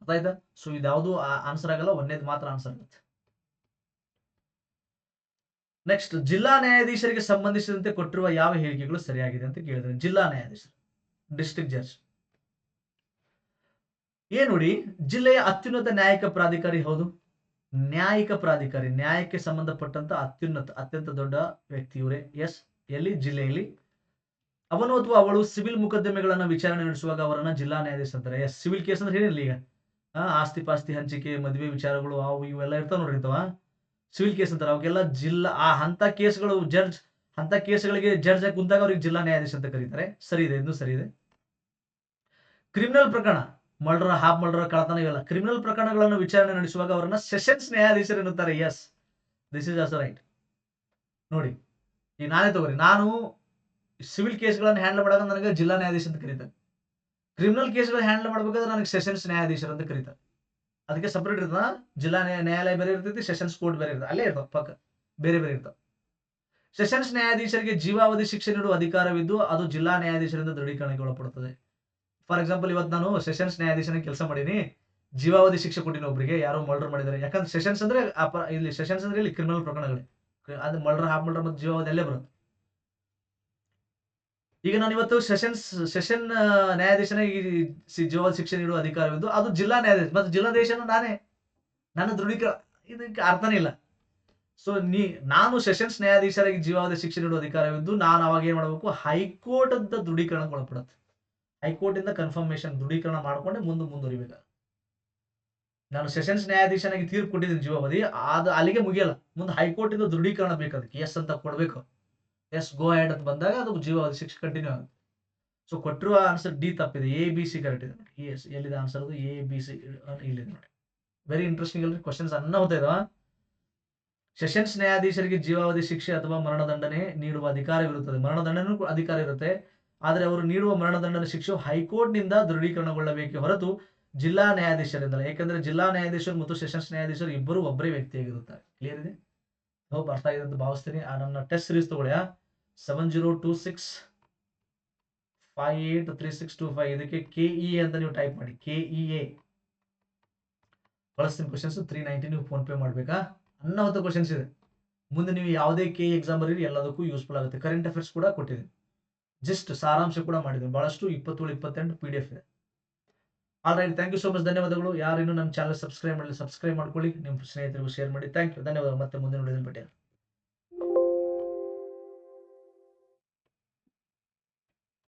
ಅರ್ಥಾಯ್ತಾ? ಸೊ ಇದ್ಯಾವುದು ಆನ್ಸರ್ ಆಗಲ್ಲ, ಒಂದೇದು ಮಾತ್ರ ಆನ್ಸರ್ ಆಗುತ್ತೆ. ನೆಕ್ಸ್ಟ್, ಜಿಲ್ಲಾ ನ್ಯಾಯಾಧೀಶರಿಗೆ ಸಂಬಂಧಿಸಿದಂತೆ ಕೊಟ್ಟಿರುವ ಯಾವ ಹೇಳಿಕೆಗಳು ಸರಿಯಾಗಿದೆ ಅಂತ ಕೇಳಿದ್ರೆ, ಜಿಲ್ಲಾ ನ್ಯಾಯಾಧೀಶರು, ಡಿಸ್ಟ್ರಿಕ್ಟ್ ಜಡ್ಜ್ ನೋಡಿ, ಜಿಲ್ಲೆಯ ಅತ್ಯುನ್ನತ ನ್ಯಾಯಿಕ ಪ್ರಾಧಿಕಾರಿ. ಹೌದು, ನ್ಯಾಯಿಕ ಪ್ರಾಧಿಕಾರಿ, ನ್ಯಾಯಕ್ಕೆ ಸಂಬಂಧಪಟ್ಟಂತ ಅತ್ಯಂತ ದೊಡ್ಡ ವ್ಯಕ್ತಿ ಇವರೇ. ಎಸ್, ಎಲ್ಲಿ? ಜಿಲ್ಲೆಯಲ್ಲಿ ಅವನು ಅಥವಾ ಅವಳು ಸಿವಿಲ್ ಮೊಕದ್ದಮೆಗಳನ್ನ ವಿಚಾರಣೆ ನಡೆಸುವಾಗ ಅವರನ್ನ ಜಿಲ್ಲಾ ನ್ಯಾಯಾಧೀಶ ಅಂತಾರೆ. ಸಿವಿಲ್ ಕೇಸ್ ಅಂದ್ರೆ ಏನಿಲ್ಲ ಈಗ. ಆಸ್ತಿ ಪಾಸ್ತಿ ಹಂಚಿಕೆ, ಮದುವೆ ವಿಚಾರಗಳು ಅವು ಇವೆಲ್ಲ ಇರ್ತಾವ ನೋಡ್ರಿ ಇಂತವ. ಸಿವಿಲ್ ಕೇಸ್ ಅಂತಾರೆ. ಅವಕ್ಕೆಲ್ಲ ಜಿಲ್ಲಾ ಅಂತ ಕೇಸ್ಗಳು ಅಂತ ಕೇಸ್ಗಳಿಗೆ ಜಡ್ಜ್ ಆಗಿ ಕುಂತಾಗ ಅವ್ರಿಗೆ ಜಿಲ್ಲಾ ನ್ಯಾಯಾಧೀಶ ಅಂತ ಕರೀತಾರೆ. ಸರಿ ಇದೆ, ಇದು ಸರಿ ಇದೆ. ಕ್ರಿಮಿನಲ್ ಪ್ರಕರಣ, ಮರ್ಡರ್, ಹಾಫ್ ಮರ್ಡರ್, ಕಳ್ಳತನ ಇವೆಲ್ಲ ಕ್ರಿಮಿನಲ್ ಪ್ರಕರಣಗಳನ್ನು ವಿಚಾರಣೆ ನಡೆಸುವಾಗ ಅವರನ್ನ ಸೆಷನ್ಸ್ ನ್ಯಾಯಾಧೀಶರು ಎನ್ನುತ್ತಾರೆ. Yes, this is also right. ನೋಡಿ, ಈಗ ನಾನೇ ತಗೋರಿ, ನಾನು ಸಿವಿಲ್ ಕೇಸ್ಗಳನ್ನು ಹ್ಯಾಂಡಲ್ ಮಾಡಾಗ ನನಗೆ ಜಿಲ್ಲಾ ನ್ಯಾಯಾಧೀಶ ಅಂತ ಕರೀತಾರೆ. ಕ್ರಿಮಿನಲ್ ಕೇಸ್ಗಳು ಹ್ಯಾಂಡಲ್ ಮಾಡ್ಬೇಕಾದ್ರೆ ನನಗೆ ಸೆಷನ್ಸ್ ನ್ಯಾಯಾಧೀಶರು ಅಂತ ಕರೀತಾರೆ. ಅದಕ್ಕೆ ಸಪರೇಟ್ ಇರ್ತದ. ಜಿಲ್ಲಾ ನ್ಯಾಯಾಲಯ ಬೇರೆ ಇರ್ತೈತಿ, ಸೆಷನ್ಸ್ ಕೋರ್ಟ್ ಬೇರೆ ಇರ್ತದೆ. ಅಲ್ಲೇ ಇರ್ತಾವ, ಪಕ್ಕ ಬೇರೆ ಬೇರೆ ಇರ್ತಾವ. ಸೆಷನ್ಸ್ ನ್ಯಾಯಾಧೀಶರಿಗೆ ಜೀವಾವಧಿ ಶಿಕ್ಷೆ ನೀಡುವ ಅಧಿಕಾರವಿದ್ದು ಅದು ಜಿಲ್ಲಾ ನ್ಯಾಯಾಧೀಶರಿಂದ ದೃಢೀಕರಣಕ್ಕೆ ಒಳಪಡುತ್ತದೆ. ಫಾರ್ ಎಕ್ಸಾಂಪಲ್, ಇವತ್ತು ನಾನು ಸೆಷನ್ಸ್ ನ್ಯಾಯಾಧೀಶನ ಕೆಲಸ ಮಾಡೀನಿ, ಜೀವಾವಧಿ ಶಿಕ್ಷೆ ಕೊಟ್ಟಿನಿ ಒಬ್ಬರಿಗೆ, ಯಾರೋ ಮರ್ಡರ್ ಮಾಡಿದ್ದಾರೆ. ಯಾಕಂದ್ರೆ ಸೆಷನ್ಸ್ ಅಂದ್ರೆ ಇಲ್ಲಿ ಸೆಷನ್ಸ್ ಅಂದ್ರೆ ಇಲ್ಲಿ ಕ್ರಿಮಿನಲ್ ಪ್ರಕರಣಗಳೇ. ಅದು ಮರ್ಡರ್, ಹಾಫ್ ಮರ್ಡರ್ ಮತ್ತು ಜೀವಾವಧಿ ಅಲ್ಲೇ ಬರುತ್ತೆ. ಈಗ ನಾನು ಇವತ್ತು ಸೆಷನ್ ನ್ಯಾಯಾಧೀಶನ ಈ ಜೀವಾವಧಿ ಶಿಕ್ಷೆ ನೀಡುವ ಅಧಿಕಾರವಿದ್ದು ಅದು ಜಿಲ್ಲಾ ನ್ಯಾಯಾಧೀಶ, ಮತ್ತು ಜಿಲ್ಲಾಧೀಶನ ನಾನೇ, ನನ್ನ ದೃಢೀಕರಣ, ಇದಕ್ಕೆ ಅರ್ಥನೇ ಇಲ್ಲ. ಸೊ ನಾನು ಸೆಷನ್ಸ್ ನ್ಯಾಯಾಧೀಶರಾಗಿ ಜೀವಾವಧಿ ಶಿಕ್ಷೆ ನೀಡುವ ಅಧಿಕಾರವಿದ್ದು ನಾನು ಅವಾಗ ಏನ್ ಮಾಡಬೇಕು, ಹೈಕೋರ್ಟ್ ಅಂತ ದೃಢೀಕರಣಕ್ಕೆ ಒಳಪಡುತ್ತೆ. ಹೈಕೋರ್ಟ್ ಇಂದ ಕನ್ಫರ್ಮೇಶನ್ ದೃಢೀಕರಣ ಮಾಡ್ಕೊಂಡೆ ಮುಂದುವರಿಬೇಕು. ನಾನು ಸೆಷನ್ಸ್ ನ್ಯಾಯಾಧೀಶನಾಗಿ ತೀರ್ಪು ಕೊಟ್ಟಿದ್ದೀನಿ ಜೀವಾವಧಿ, ಅದು ಅಲ್ಲಿಗೆ ಮುಗಿಯಲ್ಲ. ಮುಂದೆ ಹೈಕೋರ್ಟ್ ಇಂದ ದೃಢೀಕರಣ ಬೇಕು, ಅದಕ್ಕೆ ಎಸ್ ಅಂತ ಕೊಡ್ಬೇಕು. ಎಸ್, ಗೋ ಹೆಡ್ ಅಂತ ಬಂದಾಗ ಅದು ಜೀವಾವಧಿ ಶಿಕ್ಷೆ ಕಂಟಿನ್ಯೂ ಆಗುತ್ತೆ. ಸೊ ಕೊಟ್ಟಿರುವ ಆನ್ಸರ್ ಡಿ ತಪ್ಪಿದೆ, ಎ ಬಿ ಸಿ ಕರೆಕ್ಟ್ ಇದೆ ನೋಡಿ. ಎಸ್, ಎಲ್ಲಿದೆ ಆನ್ಸರ್? ಅದು ಎ ಬಿ ಸಿ ಇಲ್ಲಿದೆ ನೋಡಿ. ವೆರಿ ಇಂಟ್ರೆಸ್ಟಿಂಗ್ ಅಲ್ರಿ, ಕ್ವಶನ್ಸ್ ಅನ್ನ ಹೋಗ್ತಾ ಇದಾವ. ಸೆಷನ್ಸ್ ನ್ಯಾಯಾಧೀಶರಿಗೆ ಜೀವಾವಧಿ ಶಿಕ್ಷೆ ಅಥವಾ ಮರಣದಂಡನೆ ನೀಡುವ ಅಧಿಕಾರವಿರುತ್ತದೆ. ಮರಣದಂಡನೆ ಅಧಿಕಾರ ಇರುತ್ತೆ, ಆದರೆ ಅವರು ನೀಡುವ ಮರಣದಂಡನೆ ಶಿಕ್ಷೆಯು ಹೈಕೋರ್ಟ್ ನಿಂದ ದೃಢೀಕರಣಗೊಳ್ಳಬೇಕೆ ಹೊರತು ಜಿಲ್ಲಾ ನ್ಯಾಯಾಧೀಶರಿಂದಲ್ಲ. ಯಾಕಂದ್ರೆ ಜಿಲ್ಲಾ ನ್ಯಾಯಾಧೀಶರು ಮತ್ತು ಸೆಷನ್ಸ್ ನ್ಯಾಯಾಧೀಶರು ಇಬ್ಬರು ಒಬ್ಬರೇ ವ್ಯಕ್ತಿಯಾಗಿರುತ್ತಾರೆ. ಕ್ಲಿಯರ್ ಇದೆ? ಹೋಪ್ ಅರ್ಥ ಆಗಿದೆ ಅಂತ ಭಾವಿಸ್ತೀನಿ. ನನ್ನ ಟೆಸ್ಟ್ ಸೀರೀಸ್ ತಗೊಳ್ಳಿ, 7026583625. ಇದಕ್ಕೆ KEA ಅಂತ ನೀವು ಟೈಪ್ ಮಾಡಿ, KEA ಕಳಿಸ್ತೀನಿ ಕ್ವಶನ್ಸ್. 390 ನೀವು ಫೋನ್ ಪೇ ಮಾಡ್ಬೇಕಾ? ಅನ್ನವತ್ತು ಕ್ವಶನ್ಸ್ ಇದೆ. ಮುಂದೆ ನೀವು ಯಾವುದೇ KE ಎಕ್ಸಾಮ್ ಬರೀರಿ, ಎಲ್ಲದಕ್ಕೂ ಯೂಸ್ಫುಲ್ ಆಗುತ್ತೆ. ಕರೆಂಟ್ ಅಫೇರ್ಸ್ ಕೂಡ ಕೊಟ್ಟಿದ್ದೀನಿ, ಜಸ್ಟ್ ಸಾರಾಂಶ ಕೂಡ ಮಾಡಿದ್ದೀನಿ. ಬಹಳಷ್ಟು 27-28 PDF ಇದೆ. All right, thank you so much, ಧನ್ಯವಾದಗಳು. ಯಾರು ಇನ್ನೂ ನನ್ನ ಚಾನಲ್ ಸಬ್ಸ್ಕ್ರೈಬ್ ಮಾಡಲಿ, ಸಬ್ಸ್ಕ್ರೈಬ್ ಮಾಡ್ಕೊಳ್ಳಿ, ನಿಮ್ಮ ಸ್ನೇಹಿತರಿಗೂ ಶೇರ್ ಮಾಡಿ. ಥ್ಯಾಂಕ್ ಯು, ಧನ್ಯವಾದಗಳು. ಮತ್ತೆ ಮುಂದಿನ ವಿಡಿಯೋದಲ್ಲಿ ಭೇಟಿಯಾಗೋಣ.